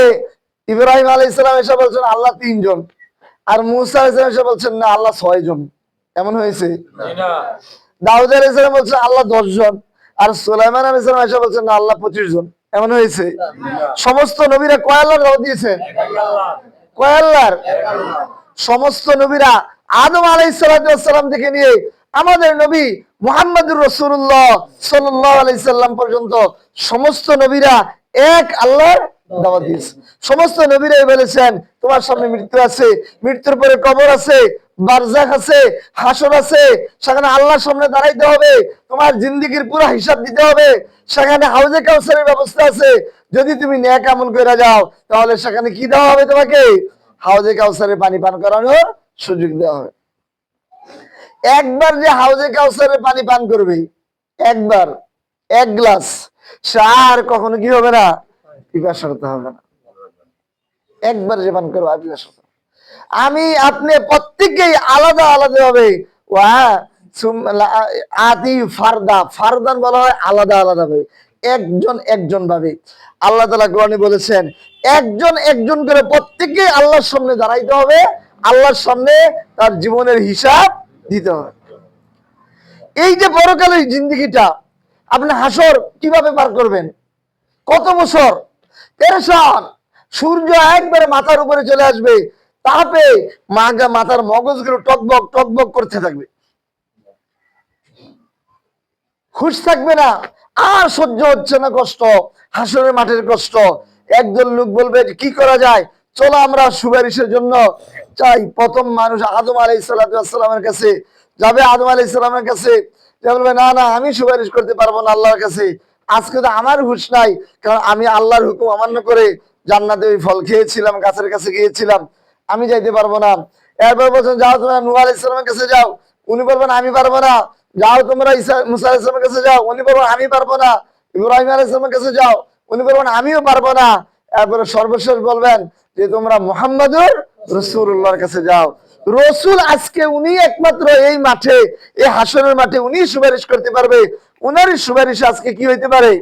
ইব্রাহিম আলাইহিস সালাম এসে বলছেন আল্লাহ 3 জন, আর মূসা আলাইহিস সালাম এসে বলছেন না আল্লাহ 6 জন। এমন হয়েছে? দাউদ আলাইহিস সালাম বলছেন আল্লাহ 10 জন, আর সুলাইমান আলাইহিস সালাম এসে বলছেন না আল্লাহ 25 জন। এমন হয়েছে? সমস্ত নবীরা কয় আল্লাহর দাওয়াত দিয়েছেন? কয় আল্লাহর? সমস্ত নবীরা আদম আলাইহিস সালাম থেকে নিয়ে আমাদের নবী মুহাম্মদুর রাসূলুল্লাহ সাল্লাল্লাহু আলাইহি সাল্লাম পর্যন্ত সমস্ত নবীরা এক আল্লাহর দাওয়াত দিয়েছে। সমস্ত নবীরাই বলেছেন তোমার সামনে মৃত্যু আছে, মৃত্যুর পরে কবর আছে, বারজাখ আছে, হাসর আছে, সেখানে আল্লাহর সামনে দাঁড়াইতে হবে, তোমার জিন্দেগীর পুরো হিসাব দিতে হবে, সেখানে হাউজে কাউসারের ব্যবস্থা আছে, যদি তুমি নেক আমল করে যাও তাহলে সেখানে কি দেওয়া হবে? তোমাকে হাউজে কাউসারের পানি পান করানোর সুযোগ দেওয়া হবে। একবার যে হাউজে কাউসারের পানি পান করবে, একবার 1 গ্লাস, সে আর কখনো কি হবে না? পিপাসা হতে হবে না। একবার যে পান করবে পিপাসা হতে হবে। আমি আপনি প্রত্যেকেই আলাদা আলাদা হবে। আতি ফারদা, ফারদান বলা হয় আলাদা আলাদা ভাবে, একজন একজন ভাবে। আল্লাহ তাআলা কোরআনে বলেছেন একজন একজন করে প্রত্যেককে আল্লাহর সামনে দাঁড়াইতে হবে, আল্লাহর সামনে তার জীবনের হিসাব দিতে হবে। এই যে পরকালের জিন্দেগিটা, আপনি হাসর কিভাবে পার করবেন? কত বছর পেরেশান, সূর্য একবারে মাথার উপরে চলে আসবে, তাপে মাথার মগজগুলো টকবক টকবক করতে থাকবে, খুশ থাকবে না, আর সহ্য হচ্ছে না কষ্ট, হাসরের মাঠের কষ্ট। একজন লোক বলবে কি করা যায়, চলো আমরা সুপারিশের জন্য চাই। প্রথম মানুষ আদম আলাইহিস সালামের কাছে যাবে, আদম আলাইহিস সালামের কাছে বলবে না না আমি সুপারিশ করতে পারবো না আল্লাহর কাছে, আজকে তো আমার হুঁশ নাই, কারণ আমি আল্লাহর হুকুম অমান্য করে জান্নাতে ওই ফল খেয়েছিলাম, গাছের কাছে গিয়েছিলাম, আমি যাইতে পারবো না। এরপর বলছেন যাও তোমরা নূহ আলাইহিস সালামের কাছে যাও, উনি বলবেন আমি পারবো না। যাও তোমরা মুসা আলাইহিস সালামের কাছে যাও, উনি বলবেন আমি পারবো না। ইব্রাহিম আলাইহিস সালামের কাছে যাও, উনি বলবেন আমিও পারবো না। এরপরে সর্বশেষ বলবেন যে তোমরা মুহাম্মদুর রাসূলুল্লাহর কাছে যাও। রসুল আজকে উনি একমাত্র এই মাঠে, এই হাসরের মাঠে উনি সুপারিশ করতে পারবে। উনারই সুপারিশ আজকে কি হইতে পারে?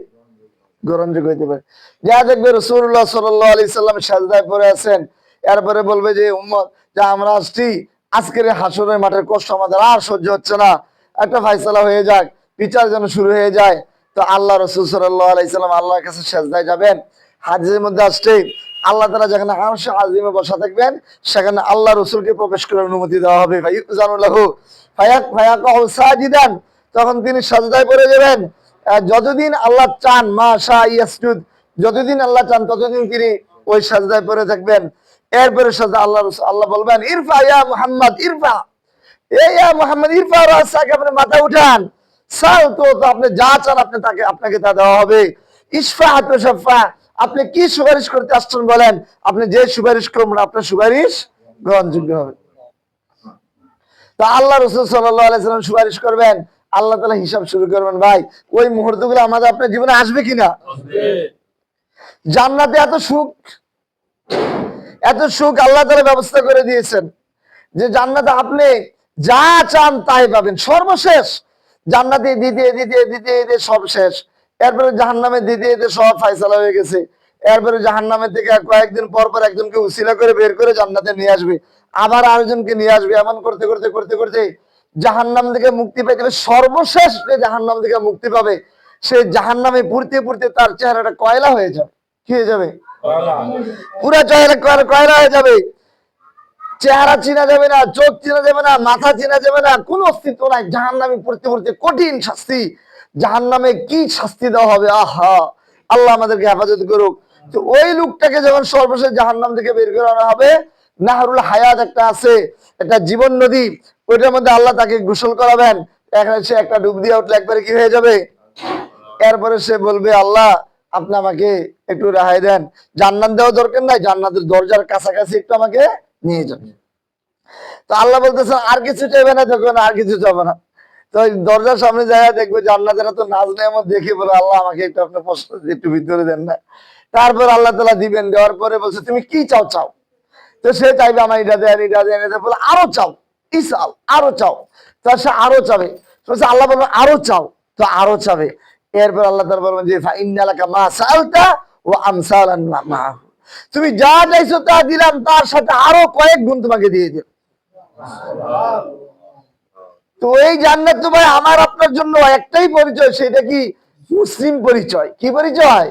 গ্রহণযোগ্য হইতে পারে। যা দেখবে রাসূলুল্লাহ সাল্লাল্লাহু আলাইহি সাল্লাম সাজদায় পড়ে আছেন, এরপরে বলবে যে উম্মত যা আমরা আসছি, আজকের হাসরের মাঠের কষ্ট আমাদের আর সহ্য হচ্ছে না, একটা ফায়সালা হয়ে যাক, বিচার যেন শুরু হয়ে যায়। তো আল্লাহ রাসূল সাল্লাল্লাহু আলাইহি সাল্লাম আল্লাহর কাছে সাজদায় যাবেন। হাদিসের মধ্যে আসছে আল্লাহ তাআলা যেখানে আরশে আজিমে বসা থাকবেন, সেখানে আল্লাহ রাসূলকে প্রবেশ করার অনুমতি দেওয়া হবে। ফায়ুজানুলাহু ফায়াকাউ সাজিদান, তখন তিনি সাজদায় পড়ে যাবেন। যতদিন আল্লাহ চান, মাশা ইয়াসজুদ, যতদিন আল্লাহ চান ততদিন তিনি ওই সাজদায় পড়ে থাকবেন। এরপরে সাজদা আল্লাহ বলবেন ইরফা ইয়া মুহাম্মদ ইরফা, ইয়া মুহাম্মদ ইরফা রাসাকে, আপনি মাথা উঠান, সাল তো আপনি যা চান আপনাকে তা দেওয়া হবে। ইশফা তুশাফা, আপনি কি সুপারিশ করতে আসছেন বলেন, আপনি যে সুপারিশ করবেন আপনার সুপারিশ গ্রহণযোগ্য হবে। তো আল্লাহ রাসূল সাল্লাল্লাহু আলাইহি সাল্লাম সুপারিশ করবেন, আল্লাহ তাআলা হিসাব শুরু করবেন। ভাই ওই মুহূর্তগুলো আমাদের আপনার জীবনে আসবে কিনা? জান্নাতে এত সুখ, এত সুখ আল্লাহ তাআলা ব্যবস্থা করে দিয়েছেন যে জান্নাতে আপনি যা চান তাই পাবেন। সর্বশেষ জান্নাতে দিতে দিতে দিতে দিতে সব শেষ, এরপরে জাহান্নামে দিতে দিতে সব ফায়সালা হয়ে গেছে। এরপরে জাহান্নামের থেকে কয়েকদিন পর পর একজনকে উসিলা করে বের করে জান্নাতে নিয়ে আসবে, আবার আরেকজনকে নিয়ে আসবে, এমন করতে করতে করতে করতে জাহান্নাম থেকে মুক্তি পেতে গেলে সর্বশেষ যে জাহান্নাম থেকে মুক্তি পাবে, সে জাহান্নামে পুড়তে পুড়তে তার চেহারাটা কয়লা হয়ে যাবে। কি হয়ে যাবে? পুরা চেহারা কয়লা হয়ে যাবে। চেহারা চিনা যাবে না, চোখ চিনা যাবে না, মাথা চিনা যাবে না, কোনো অস্তিত্ব নাই। জাহান্নামে পড়তে পড়তে কঠিন শাস্তি। জাহান্নামে কি শাস্তি দেওয়া হবে, আহা, আল্লাহ আমাদেরকে হেফাজত করুক। তো ওই লোকটাকে যখন সর্বশেষ জাহান্নাম থেকে বের করানো হবে, নাহরুল হায়াত একটা আছে, একটা জীবন নদী, ওইটার মধ্যে আল্লাহ তাকে গোসল করাবেন। এখানে সে একটা ডুব দিয়ে উঠলে একবারে কি হয়ে যাবে। এরপরে সে বলবে, আল্লাহ আপনি আমাকে একটু রেহাই দেন, জান্নাত দেওয়া দরকার নাই, জান্নাতের দরজার কাছাকাছি একটু আমাকে নিয়ে যাবে। তো আল্লাহ বলতেছেন আর কিছু চাইবে না, যখন আর কিছু চাবে না। তো দরজার সামনে যায় দেখবে জান্নাতের তো নাজ নেয়ামত দেখে বলে, আল্লাহ আমাকে একটু আপনার প্রশ্ন একটু ভিতরে দেন না। তারপর আল্লাহ তাআলা দিবেন, দেওয়ার পরে বলছে তুমি কি চাও চাও। তো সে চাইবে আমার এটা দেন, এটা দেন, এটা বলে আরো চাও, ইসাল আরো চাও। তো সে আরো চাবে, আল্লাহ বলবেন আরো চাও, তো আরো চাবে। এরপর আল্লাহ তাআলা বলবেন যে ফাইন্নালাকা মা সাআলতা ওয়া আমসালান মাহু, তুমি যা চাইছো তা দিলাম, তার সাথে আরো কয়েক গুণ তোমাকে দিয়ে দিলাম। তো এই জান্নাত তো ভাই আমার আপনার জন্য একটাই পরিচয়, সেটা কি মুসলিম পরিচয়। কি পরিচয়?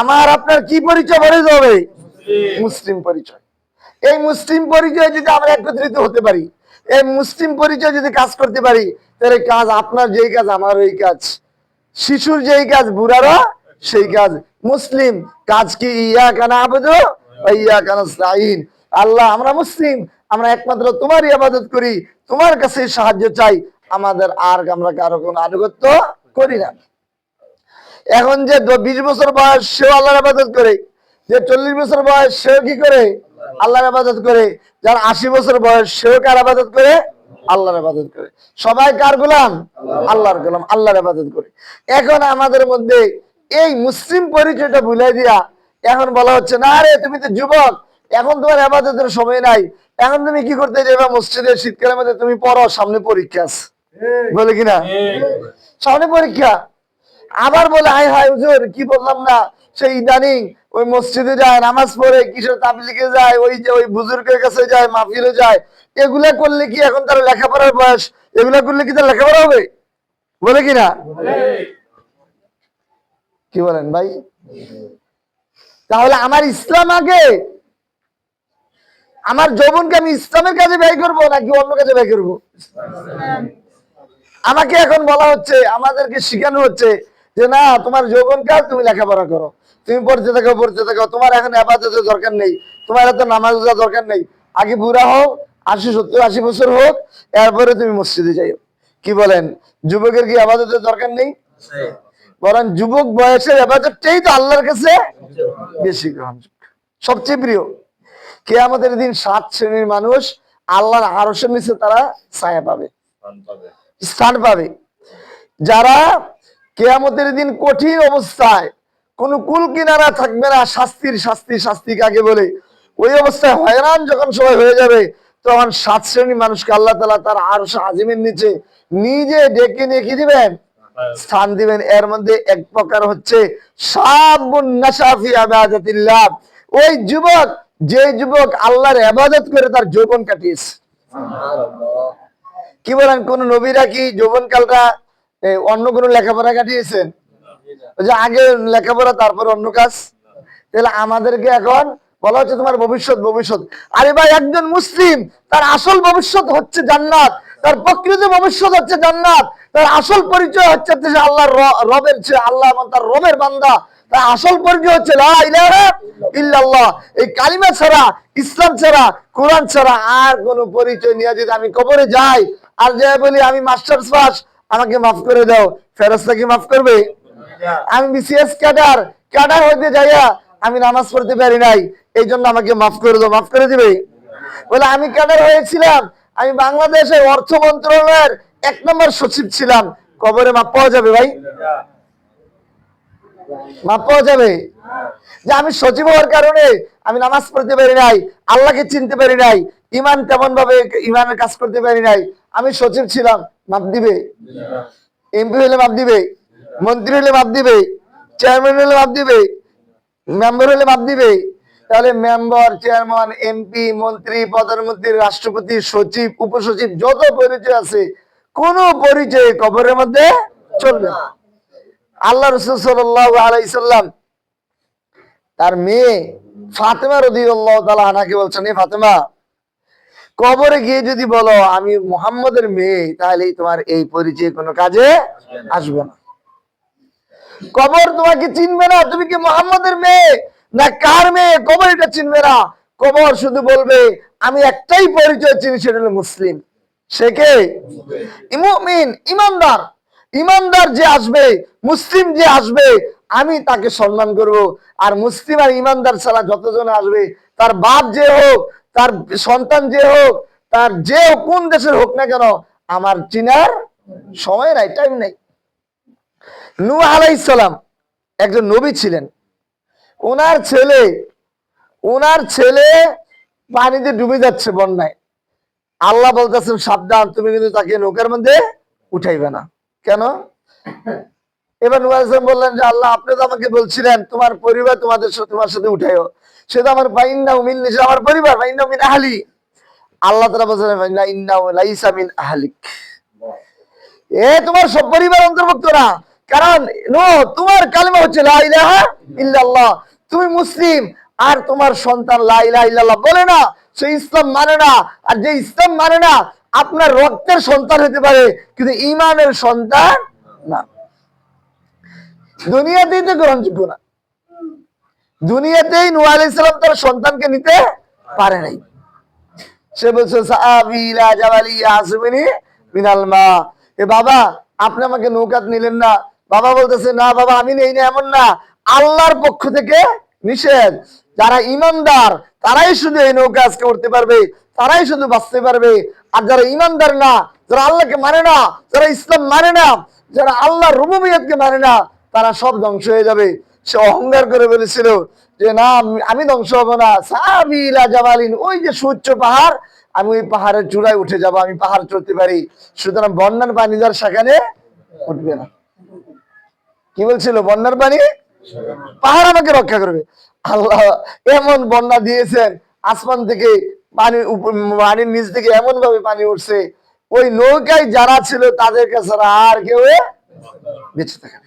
আমার আপনার কি পরিচয় বলে হবে? মুসলিম পরিচয়। এই মুসলিম পরিচয় যদি আমরা একত্রিত হতে পারি, এই মুসলিম পরিচয় যদি কাজ করতে পারি, তাহলে কাজ আপনার যেই কাজ আমার ওই কাজ, শিশুর যেই কাজ বুড়ারও সেই কাজ। মুসলিম কাজ কি ইয়াকা না'বুদু ওয়া ইয়াকা নাস্তাঈন, আল্লাহ আমরা মুসলিম, আমরা একমাত্র তোমারই ইবাদত করি, তোমার কাছে সাহায্য চাই, আমাদের আর আমরা কারো কোনো আনুগত্য করি না। এখন যে 20 বছর বয়স সেও আল্লাহর ইবাদত করে, যে 40 বছর বয়স সেও কি করে? আল্লাহর ইবাদত করে। যার 80 বছর বয়স সেও কার ইবাদত করে? আল্লাহর ইবাদত করে। সবাই কার গোলাম? আল্লাহর গোলাম, আল্লাহর ইবাদত করে। এখন আমাদের মধ্যে এই মুসলিম পরিচয়টা ভুলাই দিয়া এখন বলা হচ্ছে, না রে তুমি তো যুবক, এখন তোমার ইবাদতের সময় নাই, এখন তুমি কি করতে যাবে মসজিদে, শীতকালের মধ্যে তুমি পড়ো, সামনে পরীক্ষা আছে, বলে কিনা সামনে পরীক্ষা। আবার বলে হাই হাই হুজুর কি বললাম না, সেই ইদানিং ওই মসজিদে যায়, নামাজ পড়ে, কিসের তাবলিগে যায়, ওই যে ওই বুজুর্গের কাছে যায়, মাহফিলে যায়, এগুলা করলে কি এখন তার লেখাপড়ার বয়স, এগুলা করলে কি তার লেখাপড়া হবে, বলে কিনা? কি বলেন ভাই? তাহলে আমার ইসলাম আগে, আমার যৌবনকে আমি ইসলামের কাজে ব্যয় করবো নাকি অন্য কাজে ব্যয় করবো? আমাকে এখন বলা হচ্ছে, আমাদেরকে শিখানো হচ্ছে যে না তোমার যৌবন কাল তুমি লেখাপড়া করো, তুমি পড়তে থাকো, তোমার এখন ইবাদতের দরকার নেই, তোমার এত নামাজ রোজা দরকার নেই, আগে বুড়া হোক, 80 70 80 বছর হোক, এরপরে তুমি মসজিদে যাইও। কি বলেন? যুবকের কি ইবাদতের দরকার নেই? বরং যুবক বয়সের ইবাদতটাই তো আল্লাহর কাছে বেশি গ্রহণযোগ্য, সবচেয়ে প্রিয়। কিয়ামতের দিন 7 শ্রেণীর মানুষ আল্লাহর আরশের নিচে তারা ছায়া পাবে, স্থান পাবে। যারা কিয়ামতের দিন কঠিন অবস্থায়, কোন কুল কিনারা থাকবে না, শাস্তি কাকে বলে, ওই অবস্থায় হয়রান যখন সবাই হয়ে যাবে, তখন 7 শ্রেণীর মানুষকে আল্লাহ তাআলা তার আরশ আজিমের নিচে নিজে ডেকে নিয়ে কি দিবেন? স্থান দিবেন। এর মধ্যে এক প্রকার হচ্ছে শাবুন নাশা ফি ইবাদাতিল্লাহ, ওই যুবক, যে যুবক আল্লাহর ইবাদত করে তার যৌবন কাটিয়েছে। কি বলেন? কোন নবীরা কি যৌবন কালটা অন্য কোন লেখাপড়া কাটিয়েছেন? যে আগে লেখাপড়া তারপর অন্য কাজ। তাহলে আমাদেরকে এখন বলা হচ্ছে তোমার ভবিষ্যৎ। আরে ভাই, একজন মুসলিম তার আসল ভবিষ্যৎ হচ্ছে জান্নাত, তার প্রকৃত ভবিষ্যৎ হচ্ছে জান্নাত, তার আসল পরিচয় হচ্ছে আল্লাহর রবের, আল্লাহ এবং তার রবের বান্দা, তার আসল পরিচয় হচ্ছে লা ইলাহা ইল্লাল্লাহ। এই কালিমা ছাড়া, ইসলাম ছাড়া, কোরআন ছাড়া আর কোন পরিচয় নিয়ে যদি আমি কবরে যাই আর যাই বলি আমি মাস্টার্স পাস, আমাকে মাফ করে দাও, ফেরেশতা কি মাফ করবে? আমি বিসিএস ক্যাডার হইতে যাইয়া আমি নামাজ পড়তে পারি নাই, এই জন্য আমাকে মাফ করে দাও, মাফ করে দিবে? বলে আমি ক্যাডার হয়েছিলাম, আমি বাংলাদেশের অর্থ মন্ত্রণালয়ের 1 নম্বর সচিব ছিলাম, কবরে মাফ পাওয়া যাবে ভাই? মাফ পাওয়া যাবে? যে আমি সচিব হওয়ার কারণে আমি নামাজ পড়তে পারি নাই, আল্লাহকে চিনতে পারি নাই, ইমান তেমন ভাবে ইমানের কাজ করতে পারি নাই, আমি সচিব ছিলাম, মাফ দিবে? এমপি হলে মাফ দিবে, মন্ত্রী হলে মাফ দিবে, চেয়ারম্যান হলে মাফ দিবে, মেম্বার হলে মাফ দিবে? তাহলে মেম্বার, চেয়ারম্যান, এমপি, মন্ত্রী, প্রধানমন্ত্রী, রাষ্ট্রপতি, সচিব, উপসচিব, যত পরিচয় আছে, কোন পরিচয় কবরের মধ্যে চলবে না। আল্লাহ রাসূল সাল্লাল্লাহু আলাইহি সাল্লাম তার মেয়ে ফাতেমা রাদিয়াল্লাহু তাআলা আনহাকে বলছেন, এ ফাতেমা, কবরে গিয়ে যদি বলো আমি মুহাম্মদের মেয়ে, তাহলে তোমার এই পরিচয় কোনো কাজে আসবে না। কবর তোমাকে চিনবে না তুমি কি মুহাম্মদের মেয়ে না কার মেয়ে, কবর এটা চিনবে না। কবর শুধু বলবে আমি একটাই পরিচয় চিনি, সেটা হলো মুসলিম। সে কে? মুমিন, ইমানদার। ইমানদার যে আসবে, মুসলিম যে আসবে, আমি তাকে সম্মান করব। আর মুসলিম আর ইমানদার ছাড়া যতজন আসবে, তার বাপ যে হোক, তার সন্তান যে হোক, তার যে কোন দেশের হোক না কেন, আমার চিনার সময় নাই, টাইম নাই। নূহ আলাইহিস সালাম একজন নবী ছিলেন। ওনার ছেলে পানিতে ডুবে যাচ্ছে বন্যায়। আল্লাহ বলতেছেন সাবধান, তুমি কিন্তু তাকে নৌকার মধ্যে উঠাইবে না। কেন? এবার নূহ আলাইহিস সালাম বললেন যে আল্লাহ, আপনি তো আমাকে বলছিলেন তোমার পরিবার তোমার সাথে উঠাইও। সে তো আমার ফাইন্নাহু মিন্নী, সে আমার পরিবার, ফাইন্নাহু মিন আহলি। আল্লাহ তাআলা বলেন ইন্নাহু লাইসা মিন আহলিক, তোমার সব পরিবার অন্তর্ভুক্ত না। কারণ তোমার কালেমা হচ্ছে লা ইলাহা ইল্লাল্লাহ, তুমি মুসলিম। আর তোমার সন্তান লা ইলাহা ইল্লাল্লাহ বলে না, সে ইসলাম মানে না। আর যে ইসলাম মানে না, আপনার রক্তের সন্তান হতে পারে কিন্তু ঈমানের সন্তান না। দুনিয়াতেই তো গ্রহণযোগ্য না। দুনিয়াতেই নূহ আলাইহিস সালাম তার সন্তানকে নিতে পারে নাই। সে বলছে সাআবি ইলা জাবালি ইয়াসমিনি মিনাল মা, এ বাবা আপনি আমাকে নৌকাত নিলেন না। বাবা বলতেছে না বাবা আমি নেই না, এমন না, আল্লাহর পক্ষ থেকে নিষেধ। যারা ইমানদার তারাই শুধু এই নৌকা আজকে উঠতে পারবে, তারাই শুধু বাঁচতে পারবে। আর যারা ইমানদার না, যারা আল্লাহকে মানে না, যারা ইসলাম মানে না, যারা আল্লাহর রুবুবিয়তকে মানে না, তারা সব ধ্বংস হয়ে যাবে। সে অহংকার করে বলেছিল যে না আমি ধ্বংস হব না, সাআবি ইলা জাবালিন, ওই যে সুউচ্চ পাহাড়, আমি ওই পাহাড়ের চূড়ায় উঠে যাব, আমি পাহাড় চড়তে পারি। সুতরাং বন্যার পানি যার সেখানে উঠবে না। কি বলছিল? বন্যার পানি পাহাড় আমাকে রক্ষা করবে। আল্লাহ এমন বন্যা দিয়েছেন, আসমান থেকে পানির নিচ থেকে এমন ভাবে পানি উঠছে, ওই নৌকায় যারা ছিল তাদের কাছে আর কেউ বেঁচে থাকে।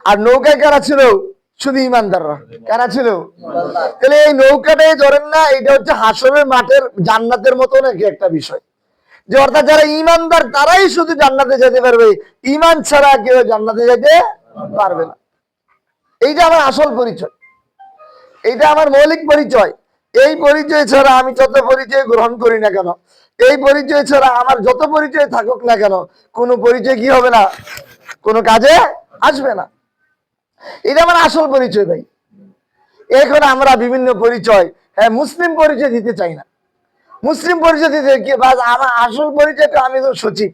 আর নৌকায় কারা ছিল? শুধু ইমানদাররা। কারা ছিল? তাহলে এই নৌকাটাই ধরেন না, এটা হচ্ছে হাসরের মাঠের জান্নাতের মতো নাকি একটা বিষয়, যে অর্থাৎ যারা ইমানদার তারাই শুধু জান্নাতে যেতে পারবে, ইমান ছাড়া কেউ জান্নাতে যেতে পারবে না। এইটা আমার আসল পরিচয়, এইটা আমার মৌলিক পরিচয়। এই পরিচয় ছাড়া আমি যত পরিচয় গ্রহণ করি না কেন, এই পরিচয় ছাড়া আমার যত পরিচয় থাকুক না কেন, কোনো পরিচয় কি হবে না, কোনো কাজে আসবে না। এটা আমার আসল পরিচয় ভাই। এখন আমরা বিভিন্ন পরিচয়, হ্যাঁ মুসলিম পরিচয় দিতে চাই না। মুসলিম পরিচয় দিতে কি আমার আসল পরিচয়টা, আমি তো সচিব।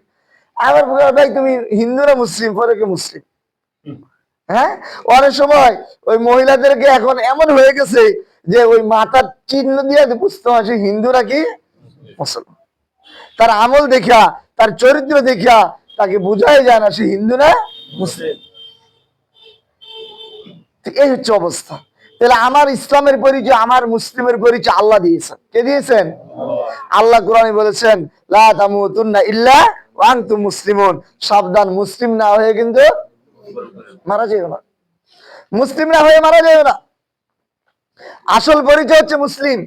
আমার ভাই তুমি হিন্দু না মুসলিম? পরে কি মুসলিম। হ্যাঁ, অনেক সময় ওই মহিলাদেরকে এখন এমন হয়ে গেছে যে ওই মাথার চিহ্ন দিয়ে বুঝতে হয় সে হিন্দু নাকি মুসলমান। তার আমল দেখা, তার চরিত্র দেখা তাকে বোঝাই যায় না সে হিন্দু না মুসলিম। এই হচ্ছে অবস্থা। তাহলে আমার ইসলামের পরিচয়, আমার মুসলিমের পরিচয় আল্লাহ দিয়েছেন। কে দিয়েছেন? আল্লাহ কোরআনে বলেছেন লা তামুতুন্না ইল্লা ওয়া আনতুম মুসলিমুন, সাবধান মুসলিম না হয়ে কিন্তু মারা যেও না। মুসলিম না হয়ে মারা যেও না। আসল পরিচয় হচ্ছে মুসলিম।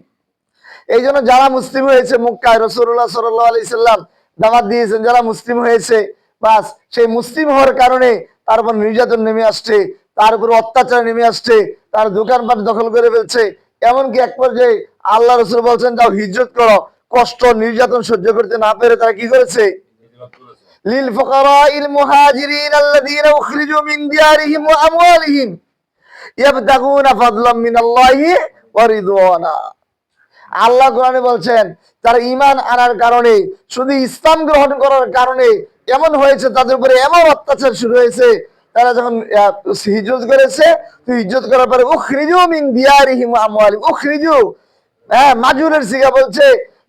এই জন্য যারা মুসলিম হয়েছে, মক্কায় রাসূলুল্লাহ সাল্লাল্লাহু আলাইহি সাল্লাম দাওয়াত দিয়েছেন, যারা মুসলিম হয়েছে বাস সেই মুসলিম হওয়ার কারণে তার উপর নির্যাতন নেমে আসছে, তার উপর অত্যাচার নেমে আসছে, তার দোকানপাট দখল করে ফেলছে। এমনকি এক পর্যায়ে আল্লাহ রাসূল বলছেন যাও হিজরত করো। কষ্ট নির্যাতন সহ্য করতে না পেরে তারা কি করেছে? লিল ফুকারাইল মুহাজিরিন আল্লাযীনা উখরিজু মিন দিয়ারিহিম ওয়া আমওয়ালিহিম ইয়াবতাগুনা ফাদলাম মিনাল্লাহি ওয়া রিদওয়ানা। আল্লাহ কোরআনে বলছেন তারা ঈমান আনার কারণে, শুধু ইসলাম গ্রহণ করার কারণে এমন হয়েছে, তাদের উপরে এমন অত্যাচার শুরু হয়েছে। তারা যখন হিজরত করেছে, হিজরত করার পরে উখরিজু মিন দিয়ারিহিম ওয়া আমওয়ালিহিম, উখরিজু মাজুরের সিগা বলছে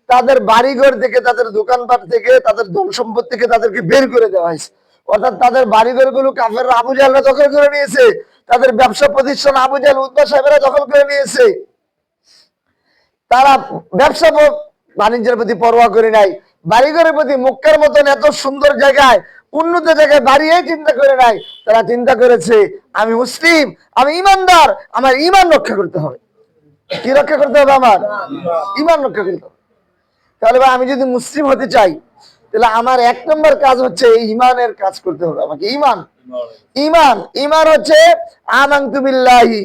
তাদের বাড়িঘর থেকে, তাদের দোকানপাট থেকে, তাদের ধন সম্পদ থেকে তাদেরকে বের করে দেওয়া হয়েছে। অর্থাৎ তাদের বাড়িঘর গুলো কাফেররা আবু জাহেলরা দখল করে নিয়েছে, তাদের ব্যবসা প্রতিষ্ঠান আবু জাহেল উতবা সাহেবেরা দখল করে নিয়েছে। তারা ব্যবসা বাণিজ্যের প্রতি পরোয়া করে নাই, বাড়িঘরের প্রতি মক্কার মতন এত সুন্দর জায়গায়, উন্নত জায়গায় বাড়িয়ে চিন্তা করে নাই। তারা চিন্তা করেছে আমি মুসলিম, আমি ইমানদার, আমার ইমান রক্ষা করতে হবে। কি রক্ষা করতে হবে? আমার ইমান রক্ষা করতে হবে। তাহলে ভাই আমি যদি মুসলিম হতে চাই, তাহলে আমার 1 নম্বর কাজ হচ্ছে ইমানের কাজ করতে হবে আমাকে। ইমান ইমান ইমান হচ্ছে আমানতু বিল্লাহি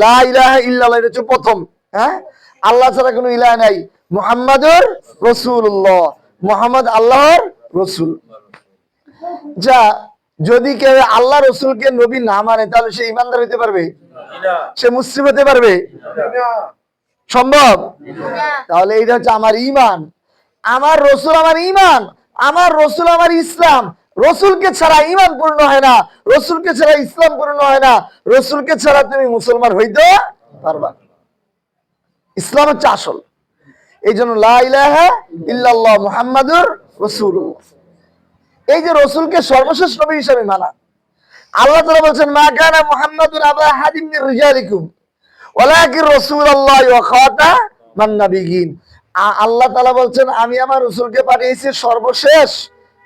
লা ইলাহা ইল্লাল্লাহ, এটা হচ্ছে প্রথম। হ্যাঁ, আল্লাহ ছাড়া কোনো ইলাহ নাই, মুহাম্মাদুর রাসূলুল্লাহ, মুহাম্মদ আল্লাহর রাসূল। যা যদি কেউ আল্লাহ রসুলকে নবী না মানে, তাহলে সে ইমানদার হতে পারবে? সে মুসলিম হতে পারবে? সম্ভব? তাহলে এইটা হচ্ছে আমার ইমান। আমার রসুল আমার ইমান, আমার রসুল আমার ইসলাম। রসুলকে ছাড়া ইমান পূর্ণ হয় না, রসুলকে ছাড়া ইসলাম পূর্ণ হয় না, রসুলকে ছাড়া তুমি মুসলমান হইতে পারবা। ইসলাম হচ্ছে আসল। এই জন্য লা ইলাহা ইল্লাল্লাহ মুহাম্মাদুর রাসূলুল্লাহ, এই যে রসুলকে সর্বশেষ নবী হিসেবে মানা। আল্লাহ তাআলা বলেছেন মা কানা মুহাম্মাদুন আবা আহাদিন মির রিজালিকুম ওয়ালাকিন রাসূলুল্লাহ ওয়া খাতামান নাবিয়্যিন। আল্লাহ তাআলা বলছেন আমি আমার রাসূলকে পাঠিয়েছি সর্বশেষ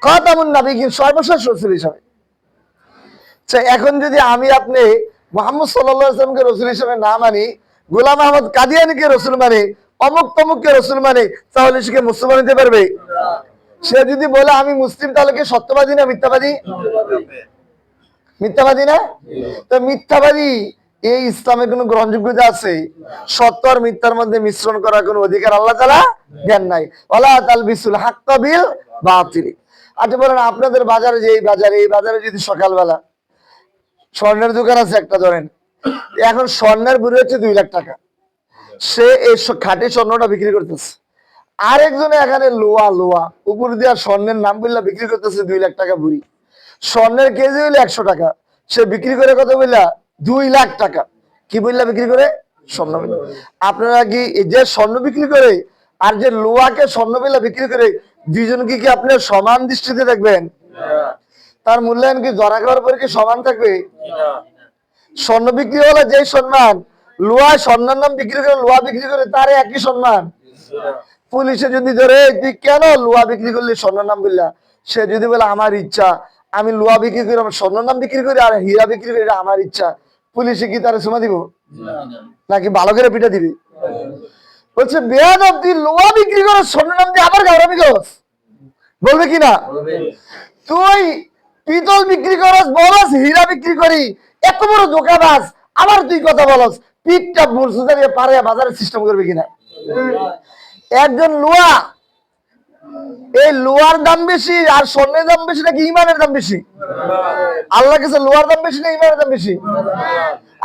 খাতামুন নাবিয়্যিন, সর্বশেষ রাসূল হিসেবে। এখন যদি আমি আপনি মুহাম্মদ সাল্লাল্লাহু আলাইহি ওয়াসাল্লামকে রাসূল হিসেবে না মানি, গোলাম আহমদ কাদিয়ানীকে রাসূল মানে, অমুক তমুককে রাসূল মানে, তাহলে সে কি মুসলমান হতে পারবে? সে যদি বলে আমি মুসলিম, তাহলে কি সত্যবাদী না মিথ্যাবাদী? মিথ্যাবাদী না? তো মিথ্যাবাদী এই ইসলামে কোনো গ্রহণযোগ্যতা আছে? সত্য আর মিথ্যার মধ্যে মিশ্রণ করার কোনো অধিকার আল্লাহ তাআলা জ্ঞান নাই। ওয়ালা তালবিসুল হাক্কা বিল বাতিল। আচ্ছা বলেন, আপনাদের বাজারে যে এই বাজারে যদি সকালবেলা স্বর্ণের দোকান আছে একটা, ধরেন এখন স্বর্ণের বুড়ি হচ্ছে 2 লাখ টাকা, সে এই খাঁটি স্বর্ণটা বিক্রি করতেছে। আরেকজনে এখানে লোয়া উপর দিয়ে স্বর্ণের নাম বললা বিক্রি করতেছে 2 লাখ টাকা বুড়ি। স্বর্ণের কেজি হইলে 100 টাকা, সে বিক্রি করে কত বললা? 2 লাখ টাকা। কি বললা বিক্রি করে? স্বর্ণ। আপনারা কি যে স্বর্ণ বিক্রি করে আর যে লোয়াকে স্বর্ণ বললা বিক্রি করে, দুইজনকে কি আপনার সমান দৃষ্টিতে দেখবেন? তার মূল্যায়ন কি জরা খাওয়ার পরে কি সমান থাকবে? স্বর্ণ বিক্রি হলে যে সম্মান, লোয়া স্বর্ণের নাম বিক্রি করে লোয়া বিক্রি করে তার একই সম্মান। পুলিশে যদি ধরে তুই কেন লোয়া বিক্রি করলি স্বর্ণের নাম বললা, সে যদি বলে আমার ইচ্ছা, আমি লোয়া বিক্রি করি, আমার স্বর্ণের নাম বিক্রি করি আর হীরা বিক্রি করি, আমার ইচ্ছা, পুলিশে কি তার সময় দিব নাকি ভালো করে পিঠা দিবি? বলছে বেয়াদব, তুই লোয়া বিক্রি করো স্বর্ণের নাম দিয়ে আবার গাওরামি করস, বলবে কিনা? তুই পিতল বিক্রি করস, বলস হীরা বিক্রি করি, এত বড় ধোঁকাবাজ, আবার তুই কথা বলস, পিঠটা বুঝতে পারে বাজারে সিস্টেম করবে কিনা? একজন লোয়া, এই লোয়ার দাম বেশি আর স্বর্ণের দাম বেশি নাকি ইমানের দাম বেশি? আল্লাহ কাছে লোয়ার দাম বেশি না ইমানের দাম বেশি?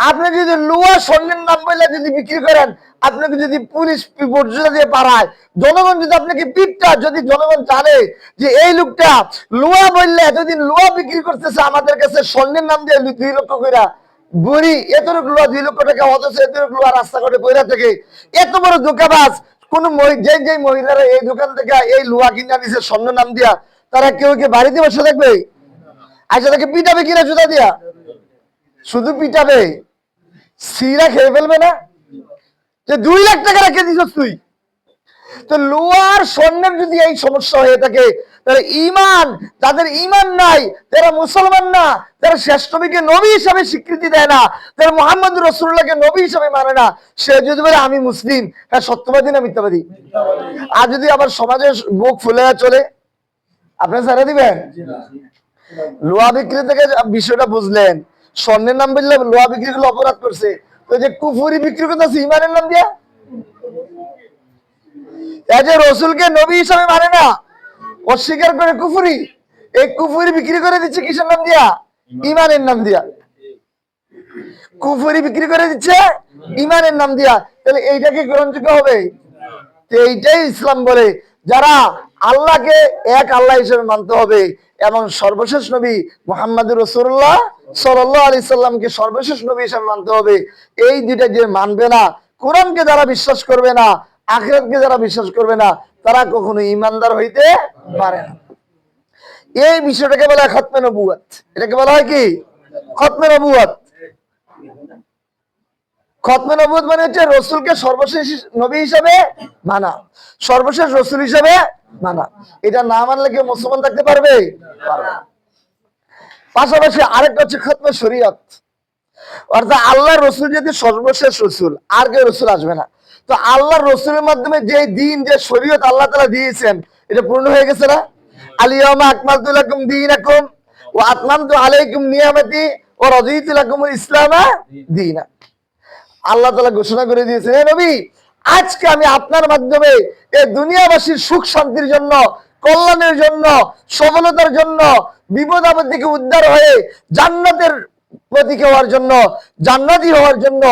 আপনি যদি লোয়া স্বর্ণের নাম বললে যদি বিক্রি করেন, আপনাকে যদি পুলিশ পর্যন্ত দিয়ে পাঠায়, জনগণ যদি আপনাকে পিঠটা, যদি জনগণ জানে যে এই লোকটা লোয়া বললে এতদিন লোয়া বিক্রি করতেছে আমাদের কাছে স্বর্ণের নাম দিয়ে 2 লক্ষ কইরা বুড়ি, এতটুকু লোয়া 2 লক্ষ টাকা, অথচ এতটুকু লোয়া রাস্তাঘাটে কইরা থেকে, এত বড় ধোঁকাবাজ। কোন যে মহিলারা এই দোকান থেকে এই লোয়া কিনা নিছে স্বর্ণ নাম দিয়া, তারা কেউ কি বাড়িতে বসে থাকবে? আচ্ছা তাকে পিটাবে কিনা জুতা দিয়া? শুধু পিটাবে, সিরা খেয়ে ফেলবে না? যে 2 লাখ টাকা রেখে দিছ তুই। তো লোয়ার স্বর্ণের যদি এই সমস্যা হয়ে থাকে, তাহলে ইমান, যাদের ইমান নাই, যারা মুসলমান না, যারা শেষ নবীকে নবী হিসাবে স্বীকৃতি দেয় না, যারা মুহাম্মদ রাসূলুল্লাহকে নবী হিসাবে মানে না, সে যদি বলে আমি মুসলিম, হ্যাঁ সত্যবাদী না মিথ্যাবাদী? আর যদি আবার সমাজে বুক ফুলে চলে, আপনি ছেড়ে দিবেন? লোহা বিক্রি থেকে বিষয়টা বুঝলেন, স্বর্ণের নাম বললে লোহা বিক্রি করলে অপরাধ করছে, তো যে কুফুরি বিক্রি করতেছে ইমানের নাম দিয়া, এই যে রসুলকে নবী হিসাবে মানে না, অস্বীকার করে কুফুরি, এই কুফুরি বিক্রি করে দিচ্ছে কিসের নাম দিয়া? ইমানের নাম দিয়া। কুফুরি বিক্রি করে দিচ্ছে ইমানের নাম দিয়া, তাহলে এইটা কি গ্রহণযোগ্য হবে? এইটাই ইসলাম বলে, যারা আল্লাহকে এক আল্লাহ হিসেবে মানতে হবে এবং সর্বশেষ নবী মুহাম্মদুর রাসূলুল্লাহ সাল্লাল্লাহু আলাইহি সাল্লামকে সর্বশেষ নবী হিসেবে মানতে হবে। এই দুইটা যে মানবে না, কোরআনকে যারা বিশ্বাস করবে না, আখিরাতকে যারা বিশ্বাস করবে না, তারা কখনো ঈমানদার হইতে পারে না। এই বিষয়টাকে বলা হয় খতমে নবুয়ত। এটাকে বলা হয় কি? খতমে নবুয়ত। খতমে নবুয়ত মানে হচ্ছে রসুলকে সর্বশেষ নবী হিসাবে মানা, সর্বশেষ রসুল হিসাবে মানা। এটা না মানলে কেউ মুসলমান থাকতে পারবে? পাশাপাশি আরেকটা হচ্ছে খতমে শরীয়ত, অর্থাৎ আল্লাহ রসুল যদি সর্বশেষ রসুল, আর কেউ রসুল আসবে না। তো আল্লাহ রসুলের মাধ্যমে যে দিন, যে শরীয়ত আল্লাহ তাআলা দিয়েছেন, এটা পূর্ণ হয়ে গেছে না? আল-ইয়াওমা আকমালতু লাকুম দীনাকুম ওয়া আতমামতু আলাইকুম নিয়ামতি ওয়া রাদিতু লাকুমুল ইসলামা দীনা। আল্লাহ তাআলা ঘোষণা করে দিয়েছেন, হে নবী, আজকে আমি আপনার মাধ্যমে এই দুনিয়াবাসীর সুখ শান্তির জন্য, কল্যাণের জন্য, সফলতার জন্য, বিপদ আপদ থেকে উদ্ধার হয়ে জান্নাতের প্রতীক হওয়ার জন্য, জান্নাতি হওয়ার জন্য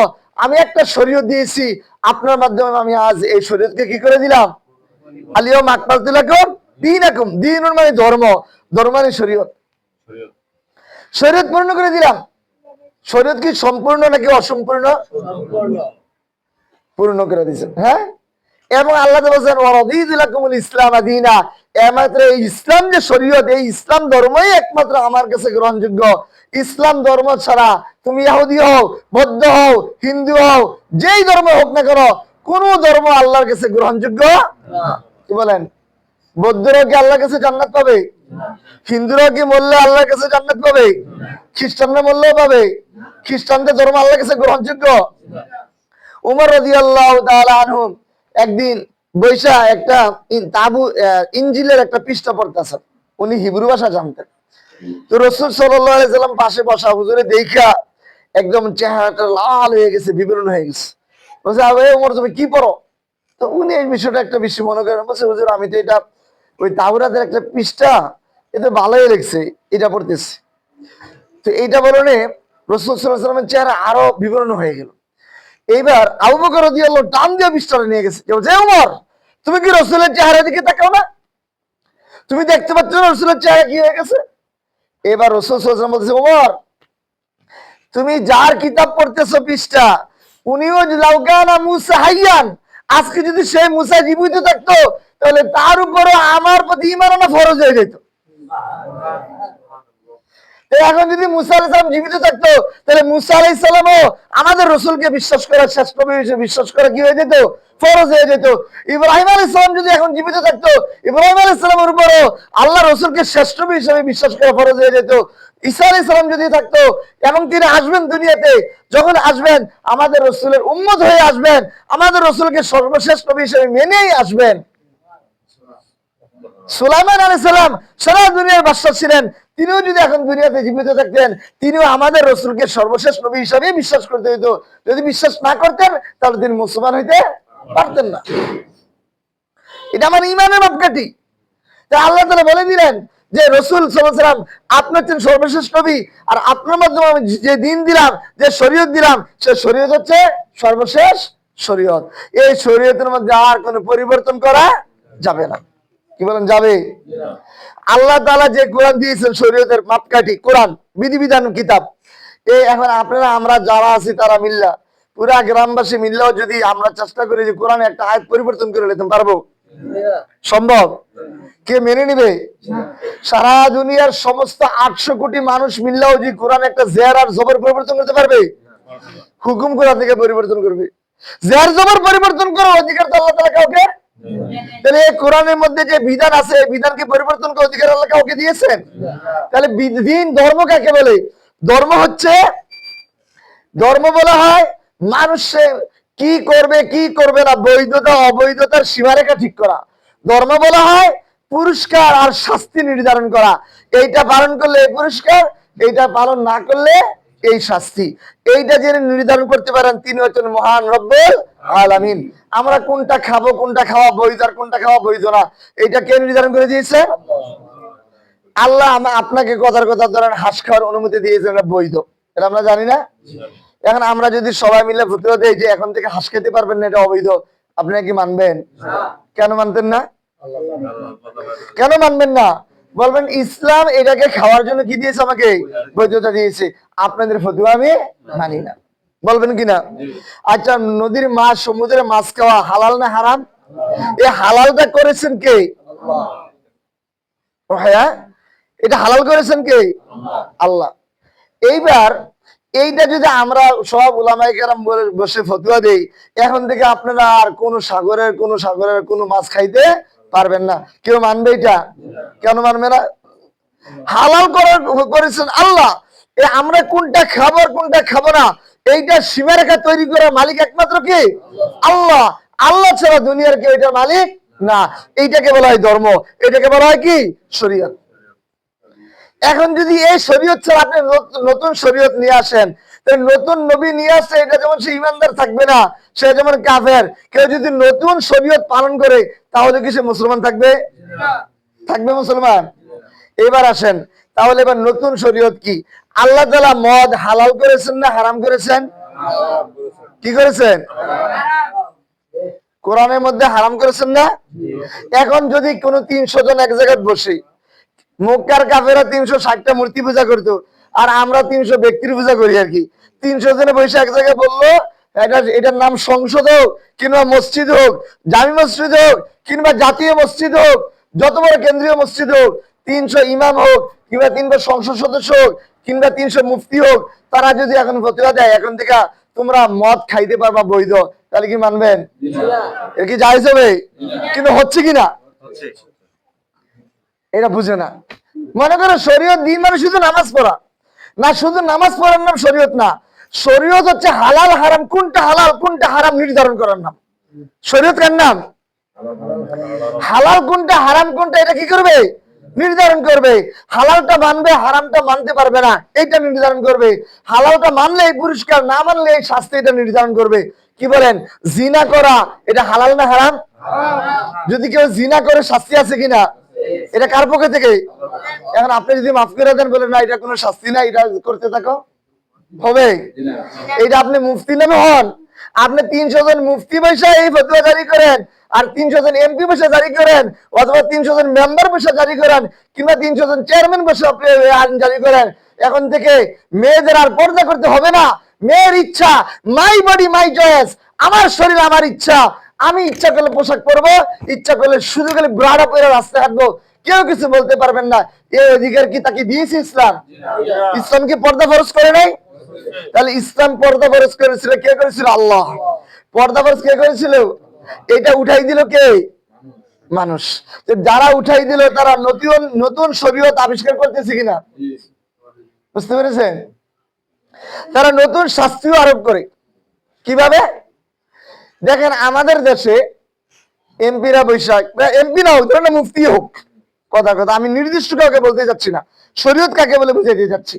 আমি একটা শরীয়ত দিয়েছি। আপনার মাধ্যমে আমি আজ এই শরীয়তকে কি করে দিলাম? আল-ইয়াওমা আকমালতু লাকুম দীনাকুম, দীনুন মানে ধর্ম, ধর্ম মানে শরীয়ত, শরীয়ত পূর্ণ করে দিলাম। শরীয়ত কি সম্পূর্ণ নাকি অসম্পূর্ণ? পূর্ণ করে দিয়েছেন। হ্যাঁ, এবং আল্লাহ বলছেন ওয়া রাদিতু লাকুমুল ইসলামা দীনা, একমাত্র এই ইসলাম যে শরীয়ত, এই ইসলাম ধর্মই একমাত্র আমার কাছে গ্রহণযোগ্য। ইসলাম ধর্ম ছাড়া তুমি ইহুদি হও, বৌদ্ধ হও, হিন্দু হও, যেই ধর্ম হোক না কেন, কোন ধর্ম আল্লাহর কাছে গ্রহণযোগ্য না। কি বলেন? বৌদ্ধরাও কি আল্লাহর কাছে জান্নাত পাবে? হিন্দুরাও কি মরলে আল্লাহর কাছে জান্নাত পাবে? খ্রিস্টানরা মরলেও পাবে? খ্রিস্টানদের ধর্ম আল্লাহর কাছে গ্রহণযোগ্য? উমর রাদিয়াল্লাহু তাআলা আনহু একদিন বৈশা একটা ইনজিলের একটা পৃষ্ঠা পড়তেছেন। উনি হিব্রু ভাষা জানতেন। তো রাসূল সাল্লাল্লাহু আলাইহি সাল্লাম পাশে বসা, হুজুরে দেখা একদম চেহারাটা লাল হয়ে গেছে, বিবরণ হয়ে গেছে। বলছে, আবে ওমর, তুমি কি পড়ো? তো উনি এই বিষয়টা একটা বেশি মনে করেন। বলছে, হুজুর, আমি তো এটা ওই তাওরাতের একটা পৃষ্ঠা, এটা ভালোই লেগেছে, এটা পড়তেছি। তো এইটা বলনে রাসূল সাল্লাল্লাহু আলাইহি সাল্লামের চেহারা আরো বিবরণ হয়ে গেল। এইবার আবু বকর রাদিয়াল্লাহু টান দিয়ে পৃষ্ঠাটা নিয়ে গেছে। যে ওমর, তুমি কি রাসূলের চেহারার দিকে তাকাও না? তুমি দেখতে পাচ্ছ না রাসূলের চেহারা কি হয়ে গেছে? এবার রাসূল সাল্লাল্লাহু আলাইহি ওয়াসাল্লাম বলতেছে, ওমর, তুমি যার কিতাব পড়তেছো পৃষ্ঠা, উনিও লাউকানা মুসা হাইয়ান, আজকে যদি সেই মুসা জীবিত থাকতো, তাহলে তার উপরও আমার প্রতি ঈমান আনা ফরজ হয়ে যেত। এখন যদি মুসা আলাইহিস সালাম জীবিত থাকতো, তাহলে মুসা আলাইহিস সালামও আমাদের রাসূলকে বিশ্বাস করা, শ্রেষ্ঠ নবী হিসেবে বিশ্বাস করা কি হয়ে যেত? ফরজ হয়ে যেত। ইব্রাহিম আলাইহিস সালাম যদি এখন জীবিত থাকতো, ইব্রাহিম আলাইহিস সালামের উপরও আল্লাহ রাসূলকে শ্রেষ্ঠ নবী হিসেবে বিশ্বাস করা ফরজ হয়ে যেত। ঈসা আলাইহিস সালাম যদি থাকতো এবং তিনি আসবেন দুনিয়াতে, যখন আসবেন আমাদের রাসূলের উম্মত হয়ে আসবেন, আমাদের রাসূলকে সর্বশেষ নবী হিসেবে মেনেই আসবেন। সুলাইমান আলাইহিস সালাম সারা দুনিয়ার বাদশা ছিলেন, তিনিও যদি এখন দুনিয়াতে জীবিত থাকতেন, তিনিও আমাদের রাসূলকে সর্বশেষ নবী হিসেবে বিশ্বাস করতে হতো। যদি বিশ্বাস না করতেন, তাহলে তিনি মুসলমান হইতে পারতেন না। এটা আমার ঈমানের মাপকাঠি। তাই আল্লাহ তাআলা বলে দিলেন যে রাসূল সাল্লাল্লাহু আলাইহি ওয়াসাল্লাম আপনি হচ্ছেন সর্বশেষ নবী, আর আপনার মাধ্যমে আমি যে দিন দিলাম, যে শরীয়ত দিলাম, সে শরীয়ত হচ্ছে সর্বশেষ শরীয়ত। এই শরীয়তের মধ্যে আর কোনো পরিবর্তন করা যাবে না। কি বলেন, যাবে? আল্লাহ তাআলা যে কোরআন দিয়েছেন শরীয়তের মাপকাঠি, কোরআন বিধিবিধান কিতাব, এই এখন আপনারা আমরা যারা আছি তারা মিল্লা, পুরা গ্রামবাসী মিল্লাও যদি আমরা চেষ্টা করি যে কোরআনে একটা আয়াত পরিবর্তন করে নিতে পারবো? সম্ভব? কে মেনে নিবে? সারা দুনিয়ার সমস্ত 800 কোটি মানুষ মিল্লাও যে কোরআন একটা জের আর জবর পরিবর্তন করতে পারবে? হুকুম কোরআন থেকে পরিবর্তন করবে। জের জবর পরিবর্তন করার অধিকার তো আল্লাহ তাআলা কাউকে, তাহলে কোরআনের মধ্যে যে বিধান আছে, বিধানকে পরিবর্তন করার অধিকার আল্লাহ কাউকে দিয়েছেন? তাহলে দিন ধর্ম কাকে বলে? ধর্ম হচ্ছে, ধর্ম বলা হয় মানুষে কি করবে কি করবে না, বৈধতা অবৈধতার সীমারেখা ঠিক করা। ধর্ম বলা হয় পুরস্কার আর শাস্তি নির্ধারণ করা। এইটা পালন করলে এই পুরস্কার, এইটা পালন না করলে এই শাস্তি। এইটা যিনি নির্ধারণ করতে পারেন, তিনি হচ্ছেন মহান রব্বুল আলামিন। আমরা কোনটা খাবো, কোনটা খাওয়া বৈধ আর কোনটা খাওয়া বৈধ না, এইটা কে নির্ধারণ করে দিয়েছে? আল্লাহ। আপনাকে কথার কথা ধরেন হাঁস খাওয়ার অনুমতি দিয়েছেন, এটা বৈধ, এটা আমরা জানি না? এখন আমরা যদি সবাই মিলে ফতোয়া দেই যে এখন থেকে হাঁস খেতে পারবেন না, এটা অবৈধ, আপনি কি মানবেন? কেন মানতেন না? কেন মানবেন না? বলবেন ইসলাম এটাকে খাওয়ার জন্য কি দিয়েছে? আমাকে বৈধতা দিয়েছে। আপনাদের ফতোয়া আমি মানি না, বলবেন কিনা? আচ্ছা, নদীর মাছ, সমুদ্রের মাছ খাওয়া হালাল না হারাম? এই হালালটা করেছেন কে? হ্যাঁ, এটা হালাল করেছেন কে? আল্লাহ। এইবার এইটা যদি আমরা সব উলামায়ে কেরাম বসে ফতোয়া দেই, এখন থেকে আপনারা আর কোন সাগরের কোনো মাছ খাইতে পারবেন না, কেউ মানবে এটা? কেন মানবে না? হালাল করেছেন আল্লাহ। আমরা কোনটা খাবো আর কোনটা খাবো না, এইটা সীমারেখা তৈরি করার মালিক একমাত্র কে? আল্লাহ। আল্লাহ ছাড়া দুনিয়ার কেউ এটার মালিক না। এইটাকে বলা হয় ধর্ম, এটাকে বলা হয় কি শরীয়ত। এখন যদি এই শরীয়ত ছাড়া আপনি নতুন শরীয়ত নিয়ে আসেন, নতুন নবী নিয়ে আসছে, এটা যেমন সে ইমানদার থাকবে না, সে যেমন কাফের। কেউ যদি নতুন শরীয়ত পালন করে তাহলে কি সে মুসলমান থাকবে? থাকবে মুসলমান? এবার আসেন, তাহলে এবার নতুন শরীয়ত কি? আল্লাহ তাআলা মদ হালাল করেছেন না হারাম করেছেন? কি করেছেন? কোরআনের মধ্যে হারাম করেছেন না? এখন যদি কোনো 300 জন এক জায়গায় বসে, মক্কার কাফেরা 360টা মূর্তি পূজা করতো, আর আমরা 300 ব্যক্তির পূজা করি আর কি। 300 জনে বসে এক জায়গায় বললো এটার নাম সংসদ হোক কিংবা মসজিদ হোক, জামি মসজিদ হোক কিংবা জাতীয় মসজিদ হোক, যত বড় কেন্দ্রীয় মসজিদ হোক, 300 ইমাম হোক কিংবা 300 সংসদ সদস্য হোক কিংবা 300 মুফতি হোক, তারা যদি এখন ফতোয়া দেয় এখন থেকে তোমরা মদ খাইতে পারবা বৈধ, তাহলে কি মানবেন? এর কি জায়েজ হবে? কিন্তু হচ্ছে কিনা এটা বুঝে না। মনে করো শরীয়ত দিন মানে শুধু নামাজ পড়া না, শুধু নামাজ পড়ার নাম শরীয়ত না। শরীয়ত হচ্ছে হালাল হারাম, কোনটা হালাল কোনটা হারাম নির্ধারণ করার নাম। শরীয়ত কার নাম? হালাল কোনটা হারাম কোনটা এটা কি করবে? নির্ধারণ করবে। হালালটা মানবে, হারামটা মানতে পারবে না, এটা নির্ধারণ করবে। হালালটা মানলে এই পুরস্কার, না মানলে এই শাস্তি, এটা নির্ধারণ করবে। কি বলেন? জিনা করা এটা হালাল না হারাম? যদি কেউ জিনা করে শাস্তি আছে কিনা? এটা কার পক্ষ থেকে? এখন আপনি যদি মাফ করে দেন, বলেন না এটা কোনো শাস্তি না, এটা করতে থাকো, হবে? এটা আপনি মুফতি নামে হন, আপনি 300 জন মুফতি বৈশা এই ফতোয়া জারি করেন, আর 300 জন এমপি বৈশা জারি করেন, অথবা 300 জন মেম্বার বৈশা জারি করেন, কিংবা 300 জন চেয়ারম্যান বৈশা আইন জারি করেন। এখন থেকে মেয়েদের আর পর্দা করতে হবে না। মেয়ের ইচ্ছা, মাই বডি মাই চয়েস, আমার শরীর আমার ইচ্ছা, আমি ইচ্ছা করলে পোশাক পরবো, ইচ্ছা করলে শুধু খালি ব্রাডা পরে রাস্তায় হাঁটবো, কেউ কিছু বলতে পারবেন না। এই অধিকার কি তাকে দিয়েছে ইসলাম? ইসলাম কি পর্দা ফরজ করে নাই? তাহলে ইসলাম পর্দা ফরজ করেছিল, কে করেছিল? আল্লাহ। পর্দা ফরজ কে করেছিল? এটা উঠাই দিল কে? মানুষ। যারা উঠাই দিল তারা নতুন নতুন শরীয়ত আবিষ্কার করতেছে কিনা বুঝতে পেরেছেন? তারা নতুন শাস্তিও আরোপ করে। কিভাবে? দেখেন আমাদের দেশে এমপিরা বৈশাখ, এমপি না হোক, ধরেন মুফতি হোক, কথা আমি নির্দিষ্ট কাউকে বলতে যাচ্ছি না, শরীয়ত কাকে বলে বুঝিয়ে দিয়ে যাচ্ছি।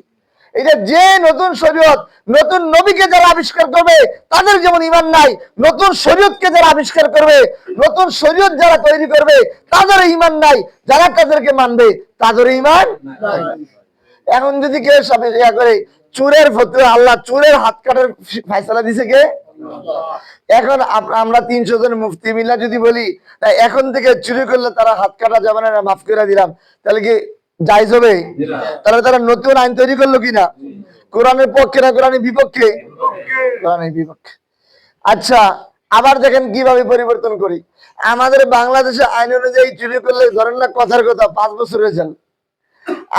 এটা যে নতুন শরীয়ত, নতুন নবীকে যারা আবিষ্কার করবে তাদের যেমন ঈমান নাই, নতুন শরীয়তকে যারা আবিষ্কার করবে, নতুন শরীয়ত যারা তৈরি করবে তাদের ঈমান নাই, যারা তাদেরকে মানবে তাদের ঈমান নাই। এখন যদি কেউ ইয়া করে চুরের ফতোয়া, আল্লাহ চুরের হাত কাটার ফয়সালা দিছে কে? এখন আমরা 300 জন মুফতি মিল্লা যদি বলি এখন থেকে চুরি করলে তারা হাত কাটা যাবে না, মাফ করে দিলাম, তাহলে কি জায়েজ হবে? তাহলে তারা নতুন আইন তৈরি করলো কিনা? কোরআনের পক্ষে না কোরআনের বিপক্ষে? কোরআনের বিপক্ষে। আচ্ছা, আবার দেখেন কিভাবে পরিবর্তন করি। আমাদের বাংলাদেশে আইন অনুযায়ী চুরি করলে ধরেন না কথার কথা 5 বছরের জেল,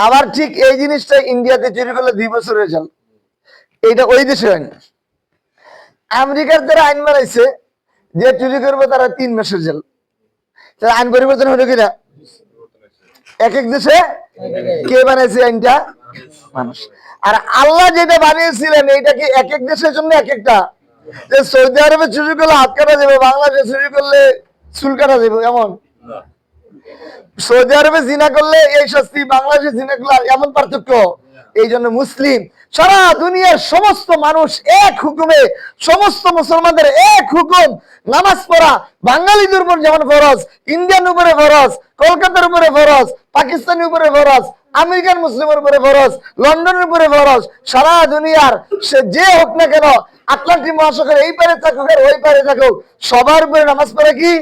আবার ঠিক এই জিনিসটা ইন্ডিয়াতে চুরি করলে 2 বছরের জেল। এইটা ওই দেশে আইন। আমেরিকার যারা আইন বানাইছে যে চুরি করবে তারা 3 মাসের জেল। তাহলে আইন পরিবর্তন হলো কিনা? এক এক দেশে কে বানাইছে আইনটা? মানুষ। আর আল্লাহ যেটা বানিয়েছিলেন এইটা কি এক এক দেশের জন্য এক একটা? যে সৌদি আরবে চুরি করলে হাত কাটা যাবে, বাংলাদেশে চুরি করলে চুল কাটা যাবে এমন? সৌদি আরবে জিনা করলে এই শাস্তি, বাংলাদেশে জিনা করলে এমন পার্থক্য? এই জন্য মুসলিম সারা দুনিয়ার সমস্ত মানুষ এক হুকুমে, সমস্ত মুসলমানদের এক হুকুম, নামাজ পড়া বাঙালিদের উপর যেমন ফরজ, ইন্ডিয়ান উপরে ফরজ, কলকাতার উপরে ফরজ, পাকিস্তানের উপরে ফরজ, আমেরিকান মুসলিমের উপরে ফরজ, লন্ডনের উপরে ফরজ, সারা দুনিয়ার সে যে হোক না কেন, আটলান্টিক মহাসাগরের এই পারে থাকুক আর ওই পারে থাকুক, সবার উপরে নামাজ পড়া কি?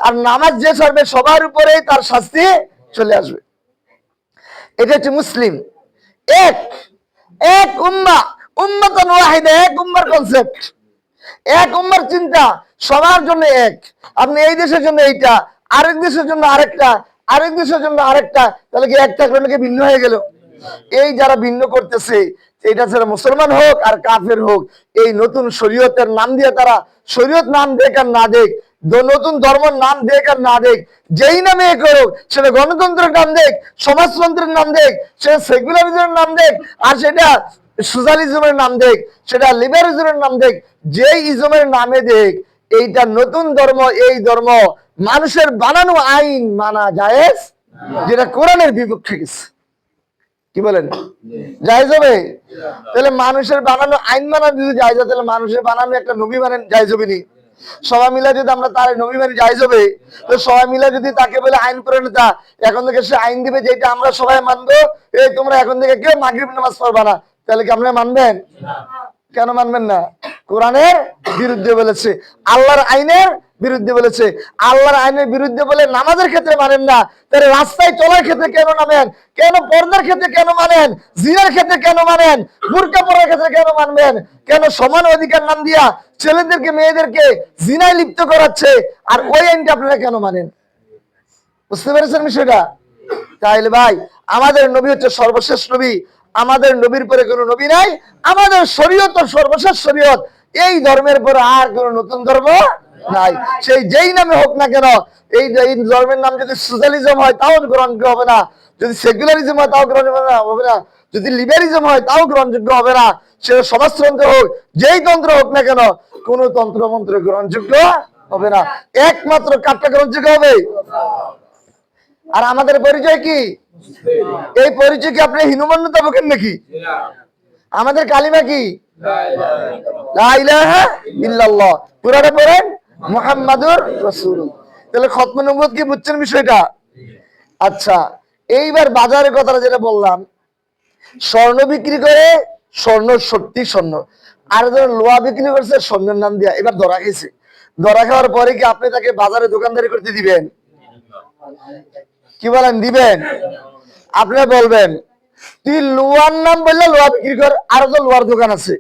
আর নামাজ যে ছাড়বে সবার উপরেই তার শাস্তি চলে আসবে। এটা হচ্ছে মুসলিম এক, এক উম্মাহ, উম্মাতুন ওয়াহিদা, এক উম্মার কনসেপ্ট, এক উম্মার চিন্তা, সবার জন্য এক। আপনি এই দেশের জন্য এইটা, আরেক দেশের জন্য আরেকটা, আরেক দেশের জন্য আরেকটা, তাহলে কি এক থাকলে নাকি ভিন্ন হয়ে গেল? এই যারা ভিন্ন করতেছে, এটা ছাড়া মুসলমান হোক আর কাফের হোক, এই নতুন শরীয়তের নাম দিয়ে তারা, শরীয়ত নাম দেখ আর না দেখ, নতুন ধর্মের নাম দেখ আর না দেখ, যেই নামে করুক, সেটা গণতন্ত্রের নাম দেখ, সমাজতন্ত্রের নাম দেখ, সেটা সেকুলারিজমের নাম দেখ, আর সেটা সোশ্যালিজমের নাম দেখ, সেটা লিবারিজমের নাম দেখ, যেই ইজমের নামে দেখ, এইটা নতুন ধর্ম, এই ধর্ম মানুষের বানানো আইন মানা জায়েজ, যেটা কোরআনের বিপক্ষে গেছে। কি বলেন, জায়েজ হবে? তাহলে মানুষের বানানো আইন মানা যদি জায়েজ হয়, তাহলে মানুষের বানানো একটা নবী মানেন জায়েজ হবে নি? সবাই মিলে যদি আমরা তার নবী মানি জায়েজ হবে? তো সবাই মিলে যদি তাকে বলে আইন প্রণেতা, এখন থেকে সে আইন দিবে যেটা আমরা সবাই মানবো, এই তোমরা এখন থেকে কেউ মাগরিব নামাজ পড়বা না, তাহলে কি আপনারা মানবেন? কেন মানবেন না? কোরআনের বিরুদ্ধে বলেছে, আল্লাহর আইনের বিরুদ্ধে বলেছে। আল্লাহর আইনের বিরুদ্ধে বলে নামাজের ক্ষেত্রে মানেন না, তাহলে রাস্তায় চলার ক্ষেত্রে কেন নামেন? কেন পর্দার ক্ষেত্রে কেন মানেন? জিনার ক্ষেত্রে কেন মানেন? বুরকা পরার ক্ষেত্রে কেন মানবেন? কেন সমান অধিকার নাম দিয়া ছেলেদেরকে মেয়েদেরকে জিনায় লিপ্ত করাচ্ছে, আর ওই আইনটা আপনারা কেন মানেন? বুঝতে পেরেছেন বিষয়টা? তাইলে ভাই, আমাদের নবী হচ্ছে সর্বশেষ নবী, আমাদের নবীর পরে কোনো নবী নাই, আমাদের শরীয়ত সর্বশেষ শরীয়ত, এই ধর্মের পরে আর কোনো নতুন ধর্ম নাই, সেই যেই নামে হোক না কেন। এই ধর্মের নাম যদি সোশ্যালিজম হয় তাও গ্রহণযোগ্য হবে না, যদি সেকুলারিজম হয় তাও গ্রহণযোগ্য হবে না, যদি লিবারিজম হয় তাও গ্রহণযোগ্য হবে না, সেটা সমাজতন্ত্র হোক, যেই তন্ত্র হোক না কেন, কোন তন্ত্র মন্ত্র গ্রহণযোগ্য হবে না, একমাত্র কাটটা গ্রহণযোগ্য হবে। আর আমাদের পরিচয় কি? এই পরিচয় কি আপনি হীনমন্যতা বকেন নাকি? আমাদের কালিমা কি? লা ইলাহা ইল্লাল্লাহ। পুরাটা পড়েন মুহাম্মাদুর রাসূলুল্লাহ। তাহলে খতমে নবুয়ত কি বুঝছেন বিষয়টা? আচ্ছা, এইবার বাজারের কথাটা যেটা বললাম, স্বর্ণ বিক্রি করে, স্বর্ণ সত্যি স্বর্ণ, আর ধরেন লোহা বিক্রি করছে স্বর্ণের নাম দিয়া, এবার ধরা খেয়েছে। ধরা খাওয়ার পরে কি আপনি তাকে বাজারে দোকানদারি করতে দিবেন? কি বলেন, দিবেন? আপনারা বলবেন তুই লোহার নাম বললে লোহা বিক্রি কর, আরো তো লোহার দোকান আছে,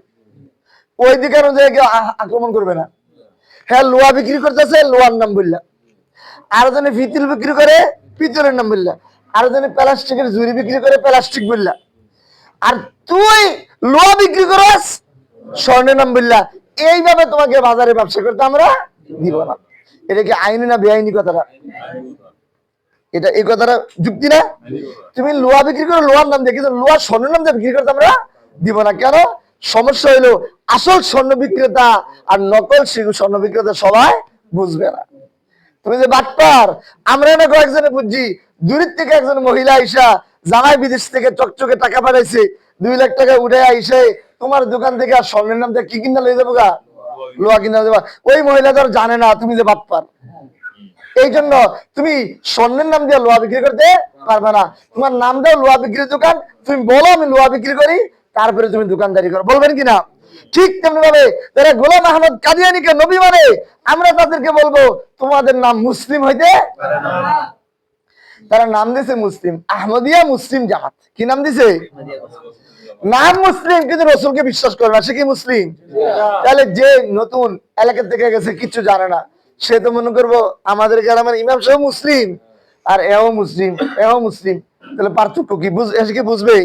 ওই দিকে আক্রমণ করবে না? হ্যাঁ, লোহা বিক্রি করতেছে লোহার নাম বললা, আরো জনে পিতল বিক্রি করে পিতলের নাম বললা, আরো জনে প্লাস্টিকের ঝুড়ি বিক্রি করে প্লাস্টিক বললা, আর তুই লোহা বিক্রি করস স্বর্ণের নাম বললা। এইভাবে তোমাকে বাজারে ব্যবসা করতে আমরা দিব না। এটা কি আইনি না বেআইনি কথাটা? এটা এই কথাটা যুক্তি না? তুমি লোহা বিক্রি করো লোহার নাম দিয়ে, কিন্তু লোহার স্বর্ণের নাম দিয়ে বিক্রি করতে আমরা দিব না। কেন? সমস্যা হইলো আসল স্বর্ণ বিক্রেতা আর নকল স্বর্ণ বিক্রেতা সবাই বুঝবে না। তুমি যে বাটপার, আমরা না কয়েকজনে বুঝছি, দূরের থেকে একজন মহিলা আইসা জামাই বিদেশ থেকে চকচকে টাকা পাঠাইছে, 2 লাখ টাকা উঠে আইসে তোমার দোকান থেকে আর স্বর্ণের নাম দিয়ে কি কিনা লয়ে যাবো গা? লোহা কিনা যাবা। ওই মহিলা তো জানে না তুমি যে বাটপার, এই জন্য তুমি স্বর্ণের নাম দিয়ে লোহা বিক্রি করতে পারবে না। তোমার নাম দাও লোহা বিক্রির দোকান, তুমি বলো আমি লোহা বিক্রি করি, তারপরে তুমি দোকানদারি করো, বলবেন কিনা? ঠিক তেমনি ভাবে যারা গোলাম আহমদ কাদিয়ানীকে নবী মানে, আমরা তাদেরকে বলবো তোমাদের নাম মুসলিম হইতে পারে না। তারা নাম দিয়েছে মুসলিম, আহমদিয়া মুসলিম জামাত। কি নাম দিছে? নাম মুসলিম, কিন্তু রসুলকে বিশ্বাস করে না, সে কি মুসলিম? তাহলে যে নতুন এলাকা থেকে গেছে, কিচ্ছু জানে না, সে তো মনে করবো আমাদের গ্রামের ইমাম সাহেব মুসলিম, আর এও মুসলিম, এও মুসলিম, তাহলে পার্থক্য কি? এসে কি বুঝবে?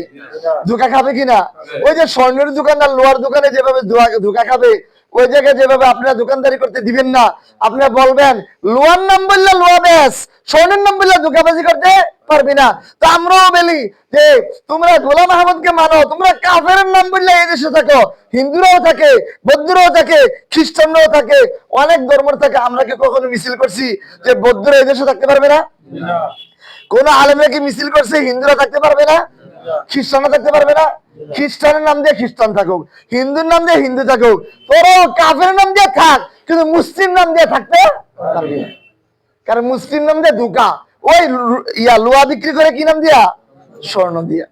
ধোকা খাবে কিনা? ওই যে স্বর্ণের দোকানদার লোহার দোকানে যেভাবে ধোকা খাবে, ওই জায়গায় যেভাবে আপনারা দোকানদারি করতে দিবেন না। আপনারা বলবেন লোহার নাম বললে লোহা বেশ, স্বর্ণের নাম বললে ধোকাবাজি করতে পারবি না। তো আমরাও বলি যে তোমরা গোলাম আহমদকে মানো, তোমরা কাফেরের নাম বললে এই দেশে থাকো, হিন্দুরাও থাকে, বৌদ্ধরাও থাকে, খ্রিস্টানরাও থাকে, অনেক ধর্মের থাকে। আমরা কি কখনো মিছিল করছি যে বৌদ্ধরা এই দেশে থাকতে পারবে না? কোন আলেমরা কি মিছিল করছে হিন্দুরা থাকতে পারবে না, খ্রিস্টানরা থাকতে পারবে না? খ্রিস্টানের নাম দিয়ে খ্রিস্টান থাকুক, হিন্দুর নাম দিয়ে হিন্দু থাকুক, তোরাও কাফের নাম দিয়ে থাক, কিন্তু মুসলিম নাম দিয়ে থাকতে পারবি না। কারণ মুসলিম নাম দিয়ে ধোকা। ওই লোহা বিক্রি করে কি নাম দিয়া? স্বর্ণ দিয়া।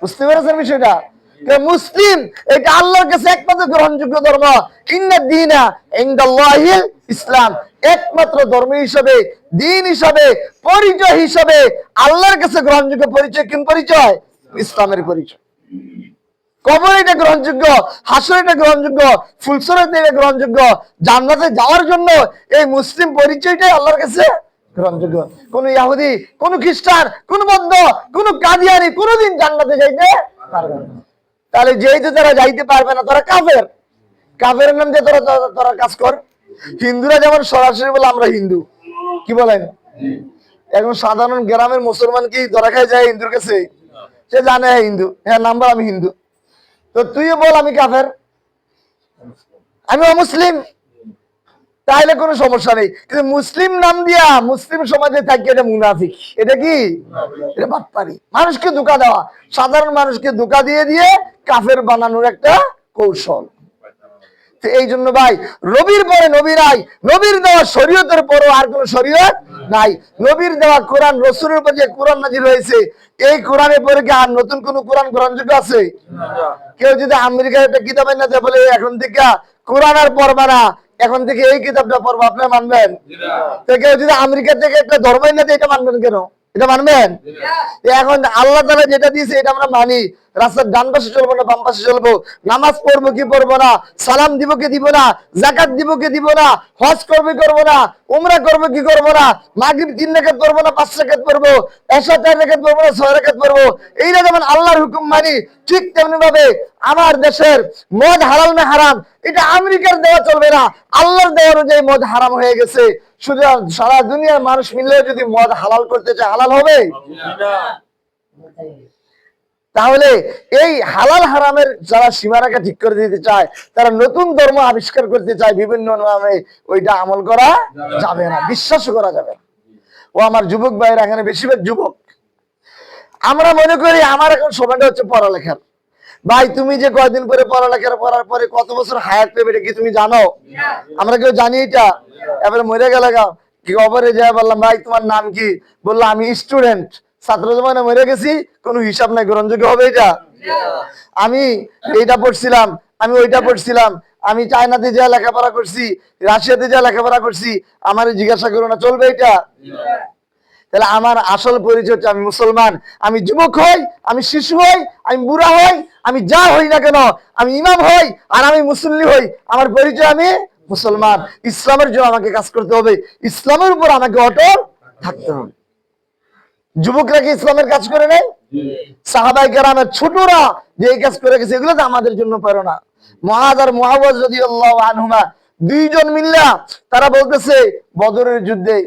বুঝতে পেরেছেন বিষয়টা? মুসলিম এটা আল্লাহর কাছে একমাত্র গ্রহণযোগ্য ধর্ম। ইন্নাদ দীনা ইনদাল্লাহিল ইসলাম। একমাত্র ধর্ম হিসাবে, দিন হিসাবে, পরিচয় হিসাবে আল্লাহর কাছে গ্রহণযোগ্য পরিচয় কোন পরিচয়? ইসলামের পরিচয়। কবর এটা গ্রহণযোগ্য, হাসর এটা গ্রহণযোগ্য, ফুলসরাত এটা গ্রহণযোগ্য, জান্নাতে যাওয়ার জন্য এই মুসলিম পরিচয়টাই আল্লাহর কাছে গ্রহণযোগ্য। কোন ইহুদি, কোন খ্রিস্টান, কোন বৌদ্ধ, কোন কাদিয়ানি কোনদিন জান্নাতে যাইতে পারবে না। তাহলে যেহেতু তারা যাইতে পারবে না, তারা কাফের। কাফের নাম দিয়ে তোরা কাজ কর। হিন্দুরা যেমন সরাসরি বলে আমরা হিন্দু, কি বলেন? এখন সাধারণ গ্রামের মুসলমান কি ধরা খায় যায় হিন্দুর কাছে? সে জানে হিন্দু, হ্যাঁ নাম্বার আমি হিন্দু, তো তুইও বল আমি কাফের, আমি অমুসলিম। তাহলে কোনো সমস্যা নেই। কিন্তু মুসলিম নাম দিয়া মুসলিম সমাজে থাকি, এটা মুনাফিক। এটা কি? এটা বাটপারি, মানুষকে ধোঁকা দেওয়া, সাধারণ মানুষকে ধোঁকা দিয়ে দিয়ে কাফের বানানোর একটা কৌশল। এই জন্য ভাই, নবীর পরে নবী নাই, নবীর দেওয়া শরীয়তের পরও আর কোন শরীয়ত নাই। নবীর দেওয়া কোরআন, রসুলের উপর যে কোরআন নাজিল হয়েছে, এই কোরআনের পরে কি আর নতুন কোন কোরআন গ্রহণযোগ্য আছে? কেউ যদি আমেরিকার একটা কিতাব এনে দেয় বলে এখন থেকে কোরআন আর পড়বা না, এখন থেকে এই কিতাবটা পড়বো, আপনারা মানবেন? তো কেউ যদি আমেরিকা থেকে একটা ধর্ম এনে দেয়, এটা মানবেন কেন? এটা মানবেন? এখন আল্লাহ তাআলা যেটা দিয়েছে এটা আমরা মানি। রাস্তার ডান পাশে চলবো না বাম পাশে চলবো, নামাজ পড়বো কি পড়বো না, সালাম দিব কি দিব না, যাকাত দিব কি দিব না, হজ করবে করবো না, উমরা করবো কি করবো না, মাগরিব 3 রাকাত পড়বো না 5 রাকাত পড়বো, এশা 4 রাকাত পড়বো না 6 রাকাত পড়বো, এইটা যেমন আল্লাহর হুকুম মানি, ঠিক তেমনি ভাবে আমার দেশের মদ হালাল না হারাম, এটা আমেরিকার দেওয়া চলবে না, আল্লাহর দেওয়া অনুযায়ী মদ হারাম হয়ে গেছে। শুধু সারা দুনিয়ার মানুষ মিলে যদি মদ হালাল করতে চায়, হালাল হবে? তাহলে এই হালাল হারামের যারা সীমারেখা ঠিক করে দিতে চায়, তারা নতুন ধর্ম আবিষ্কার করতে চায় বিভিন্ন নামে, ওইটা আমল করা যাবে না, বিশ্বাস করা যাবে না। ও আমার যুবক ভাইরা, এখানে বেশিরভাগ যুবক, আমরা মনে করি আমার এখন সময়টা হচ্ছে পড়ালেখার। ভাই তুমি যে কয়দিন পরে পড়ালেখার পড়ার পরে কত বছর হায়াত পেবে, এটা কি তুমি জানো? আমরা কেউ জানি এটা? এবারে মরে গেলে কি খবরে যায় বললাম, ভাই তোমার নাম কি? বললো আমি স্টুডেন্ট, ছাত্র জীবনে মরে গেছি, কোনো হিসাব নাই, গ্রহণযোগ্য হবে এটা? আমি এইটা পড়ছিলাম, আমি ওইটা পড়ছিলাম, আমি চায়নাতে যা লেখাপড়া করছি, রাশিয়াতে যা লেখাপড়া করছি, আমার জিজ্ঞাসা করো না, চলবে এটা? তাহলে আমার আসল পরিচয় হচ্ছে আমি মুসলমান। আমি যুবক হই, আমি শিশু হই, আমি বুড়া হই, আমি যা হই না কেন, আমি ইমাম হই আর আমি মুসল্লি হই, আমার পরিচয় আমি মুসলমান। ইসলামের জন্য আমাকে কাজ করতে হবে, ইসলামের উপর আমাকে অটল থাকতে হবে। যুবকরা কি ইসলামের কাজ করে নেই? সাহাবায়ে কেরামের ছোটরা যে এই কাজ করে গেছে, এগুলো তো আমাদের জন্য পারো না। মুআয আর মুআওয়াজ রাদিয়াল্লাহু আনহুমা দুইজন মিল্লা তারা বলতেছে বদরের যুদ্ধে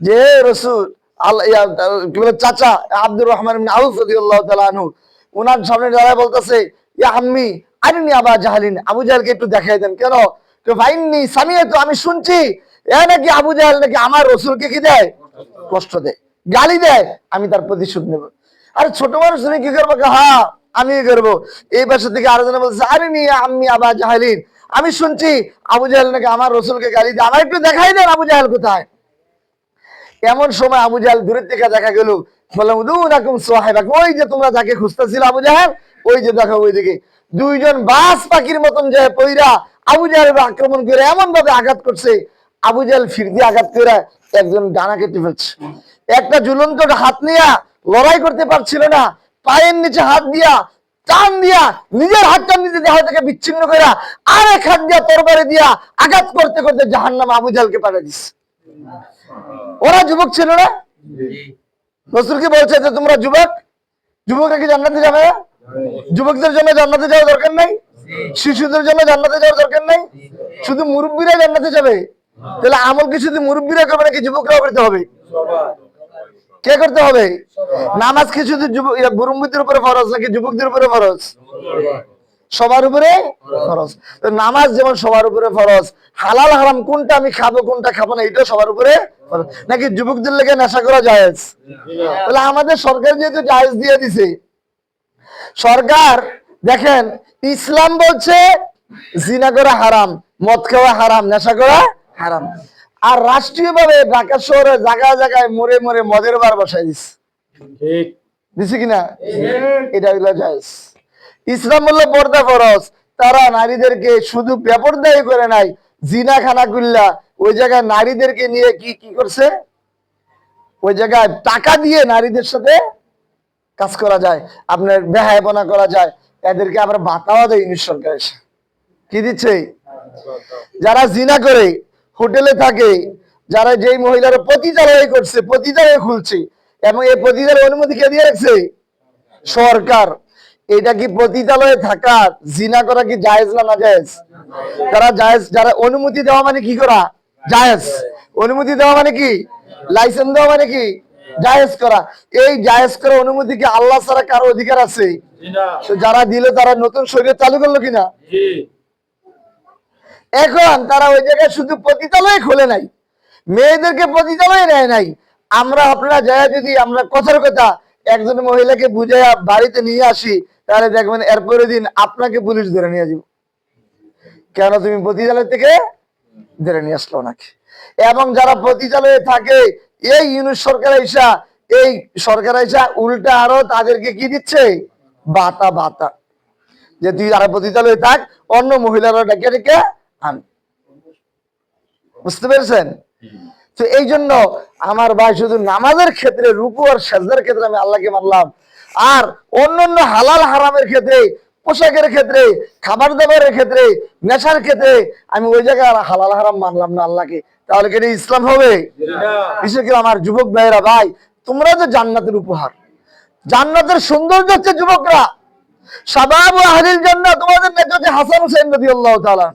যে রসুল কি বলে চাচা আব্দুর রহমান ইবনে আউফ রাদিয়াল্লাহু তাআলা আনহু, ওনার সামনে দাঁড়ায় বলতেছে, ইয়া আম্মি আরিনি আবা জাহলিন, আবু জাহলকে একটু দেখাই দেন। কেন? তো ফাইন্নি সামিআতু, আমি শুনছি এ নাকি আবু জাহল নাকি আমার রসুলকে কি দেয়? কষ্ট দেয়, গালি দেয়, আমি তার প্রতিশোধ নেব। আরে ছোট মানুষ তুমি কি করবো? হ্যাঁ আমি করবো। এই পাশে থেকে আরেকজন বলছে, আরিনি আম্মি আবা জাহলিন, আমি শুনছি আবু জাহল নাকি আমার রসুলকে গালি দেয়, আমার একটু দেখাই দেন আবু জাহল কোথায়। এমন সময় আবু জাহেল দূরের থেকে দেখা গেল, বললাম দুনাকুম সাহিবাক, ওই যে তোমরা যাকে খুঁজতেছিল আবু জাহেল, ওই যে দেখো ওইদিকে। দুইজন বাস পাখির মতন যায় পইরা আবু জাহেলকে আক্রমণ করে এমন ভাবে আঘাত করছে, আবু জাহেল ফিরতি আঘাত করে একজন ডানা কেটে ফেলছে। একটা ঝুলন্ত হাত নিয়ে লড়াই করতে পারছিল না, পায়ের নিচে হাত দিয়া টান দিয়া নিজের হাতটা নিজে দেহ থেকে বিচ্ছিন্ন করে আরেক হাত দিয়া তরবারি দিয়া আঘাত করতে করতে জাহান্নামে আবু জাহেলকে পাঠিয়ে দিচ্ছে। ওরা যুবক ছিল না? রাসূল কি বলছে যে তোমরা যুবক, যুবকরা কি জান্নাতে যাবে? যুবকদের জন্য জান্নাতে যাওয়ার দরকার নাই, শিশুদের জন্য জান্নাতে যাওয়ার দরকার নাই, শুধু মুরব্বীরা জান্নাতে যাবে। তাহলে আমল কি শুধু মুরব্বীরা করবে নাকি যুবকরাও করতে হবে? কে করতে হবে? নামাজ কি শুধু মুরব্বীদের উপরে ফরজ নাকি যুবকদের উপরে ফরজ? সবার উপরে ফরজ। তো নামাজ যেমন সবার উপরে ফরজ, হালাল হারাম কোনটা আমি খাবো কোনটা খাবো না এটা সবার উপরে ফরজ। নাকি যুবকদের লেগে নেশা করা জায়েজ? তাহলে আমাদের সরকার যেহেতু জায়েজ দিয়ে দিছে, সরকার দেখেন ইসলাম বলছে জিনা করা হারাম, মদ খাওয়া হারাম, নেশা করা হারাম, আর রাষ্ট্রীয়ভাবে ঢাকা শহরে জায়গায় জায়গায় মোড়ে মোড়ে মদের বার বসাই দিচ্ছে। ঠিক দিছে কিনা? এটা হইলো জায়েজ। ইসলাম বললো পর্দা ফরজ, তারা নারীদেরকে শুধু বেপরদাই করে নাই, জিনা খানা কুল্লা ওই জায়গায় নারীদেরকে নিয়ে কি কি করছে, ওই জায়গায় টাকা দিয়ে নারীদের সাথে কাজ করা যায়, আপনার বেহায়াপনা করা যায়, এদেরকে আবার ভাতাও দেয় ইংলিশ সরকার এসে। কি দিচ্ছে? যারা জিনা করে হোটেলে থাকে, যারা যেই মহিলারা পতিতালয় করছে, পতিতালয় খুলছে, এবং এই পতিতালয়ের অনুমতি কে দিয়ে রাখছে? সরকার। এটা কি পতিতালয়ে থাকা জিনা করা কি জায়েজ না নাজায়েজ? যারা জায়েজ, যারা অনুমতি দেওয়া মানে কি করা? জায়েজ। অনুমতি দেওয়া মানে কি? লাইসেন্স দেওয়া মানে কি? জায়েজ করা। এই জায়েজ করা অনুমতি কি আল্লাহ ছাড়া কারো অধিকার আছে? তো যারা দিল তারা নতুন শরীয়ত চালু করলো কিনা? এখন তারা ওই জায়গায় শুধু পতিতালয় খোলে নাই, মেয়েদেরকে পতিতালয় নেয় নাই। আমরা আপনারা যায় যদি আমরা কথার কথা একজন মহিলাকে বুঝাইয়া বাড়িতে নিয়ে আসি, তাহলে দেখবেন এরপরের দিন আপনাকে পুলিশ ধরে নিয়ে যাবে, কেন তুমি পতিতালয় থেকে ধরে নিয়ে আসলো নাকি। এবং যারা পতিতালয়ে থাকে, এই ইউনুস সরকার আইসা, এই সরকার আইসা উল্টা আরো তাদেরকে কি দিচ্ছে, বাতা বাতা, যে তুই আর পতিতালয়ে থাক, অন্য মহিলারা ডেকে ডেকে আন। বুঝতে পেরেছেন? তো এই জন্য আমার ভাই, শুধু নামাজের ক্ষেত্রে, রুকু আর সাজদার ক্ষেত্রে আমি আল্লাহকে মানলাম, আর অন্যান্য হালাল হারামের ক্ষেত্রে, পোশাকের ক্ষেত্রে, খাবার দাবারের ক্ষেত্রে, নেশার ক্ষেত্রে আমি ওই জায়গায় হালাল হারাম মানলাম না আল্লাহকে, তাহলে কি ইসলাম হবে? বিশেষ করে আমার যুবক ভাইয়েরা, ভাই তোমরা যে জান্নাতের উপহার, জান্নাতের সৌন্দর্য হচ্ছে যুবকরা। শাবাবু আহলিল জান্নাহ, তোমাদের নেতা হচ্ছে হাসান হুসাইন রাদিয়াল্লাহু তাআলা।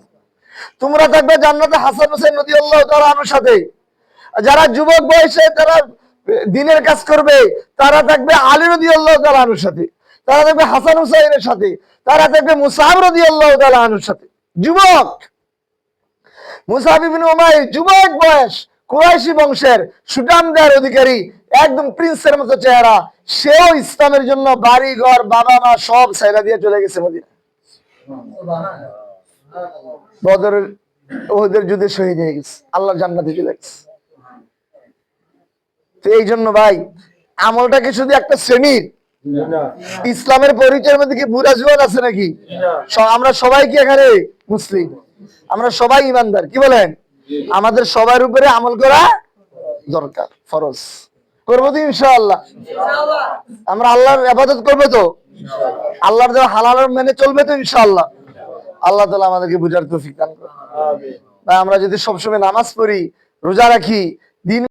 তোমরা থাকবে জান্নাতে হাসান হুসাইন রাদিয়াল্লাহু তাআলা আনহুর সাথে। যারা যুবক বয়সে তারা দিনের কাজ করবে, তারা থাকবে আলী রাদিয়াল্লাহু তাআলা আনহুর সাথে, তারা থাকবে হাসান হুসাইনের সাথে, তারা থাকবে মুসআব রাদিয়াল্লাহু তাআলা আনহুর সাথে। যুবক মুসআব ইবনে উমাইর, যুবক বয়স, কুরাইশি বংশের, সুঠামদার অধিকারী, একদম প্রিন্সের মতো চেহারা, সেও ইসলামের জন্য বাড়ি ঘর বাবা মা সব ছাইরা দিয়ে চলে গেছে মদিনা। বদরের ওদের যুদ্ধে শহীদ হয়ে গেছে, আল্লাহর জান্নাতে চলে গেছে। তো এই জন্য ভাই, আমলটাকে শুধু একটা শ্রেণীর, ইসলামের পরিচয়ের মধ্যে কি বুড়া জুয়ান আছে নাকি? আমরা সবাই কি এখানে মুসলিম? আমরা সবাই ইমানদার, কি বলেন? আমাদের সবার উপরে আমল করা দরকার, ফরজ। করবো তো ইনশাআল্লাহ? আমরা আল্লাহর ইবাদত করবো তো, আল্লাহর দেওয়া হালাল মেনে চলবে তো ইনশাআল্লাহ? আল্লাহ তাআলা আমাদেরকে বুঝার তৌফিক দান করুন। আমরা যদি সবসময় নামাজ পড়ি, রোজা রাখি, দিন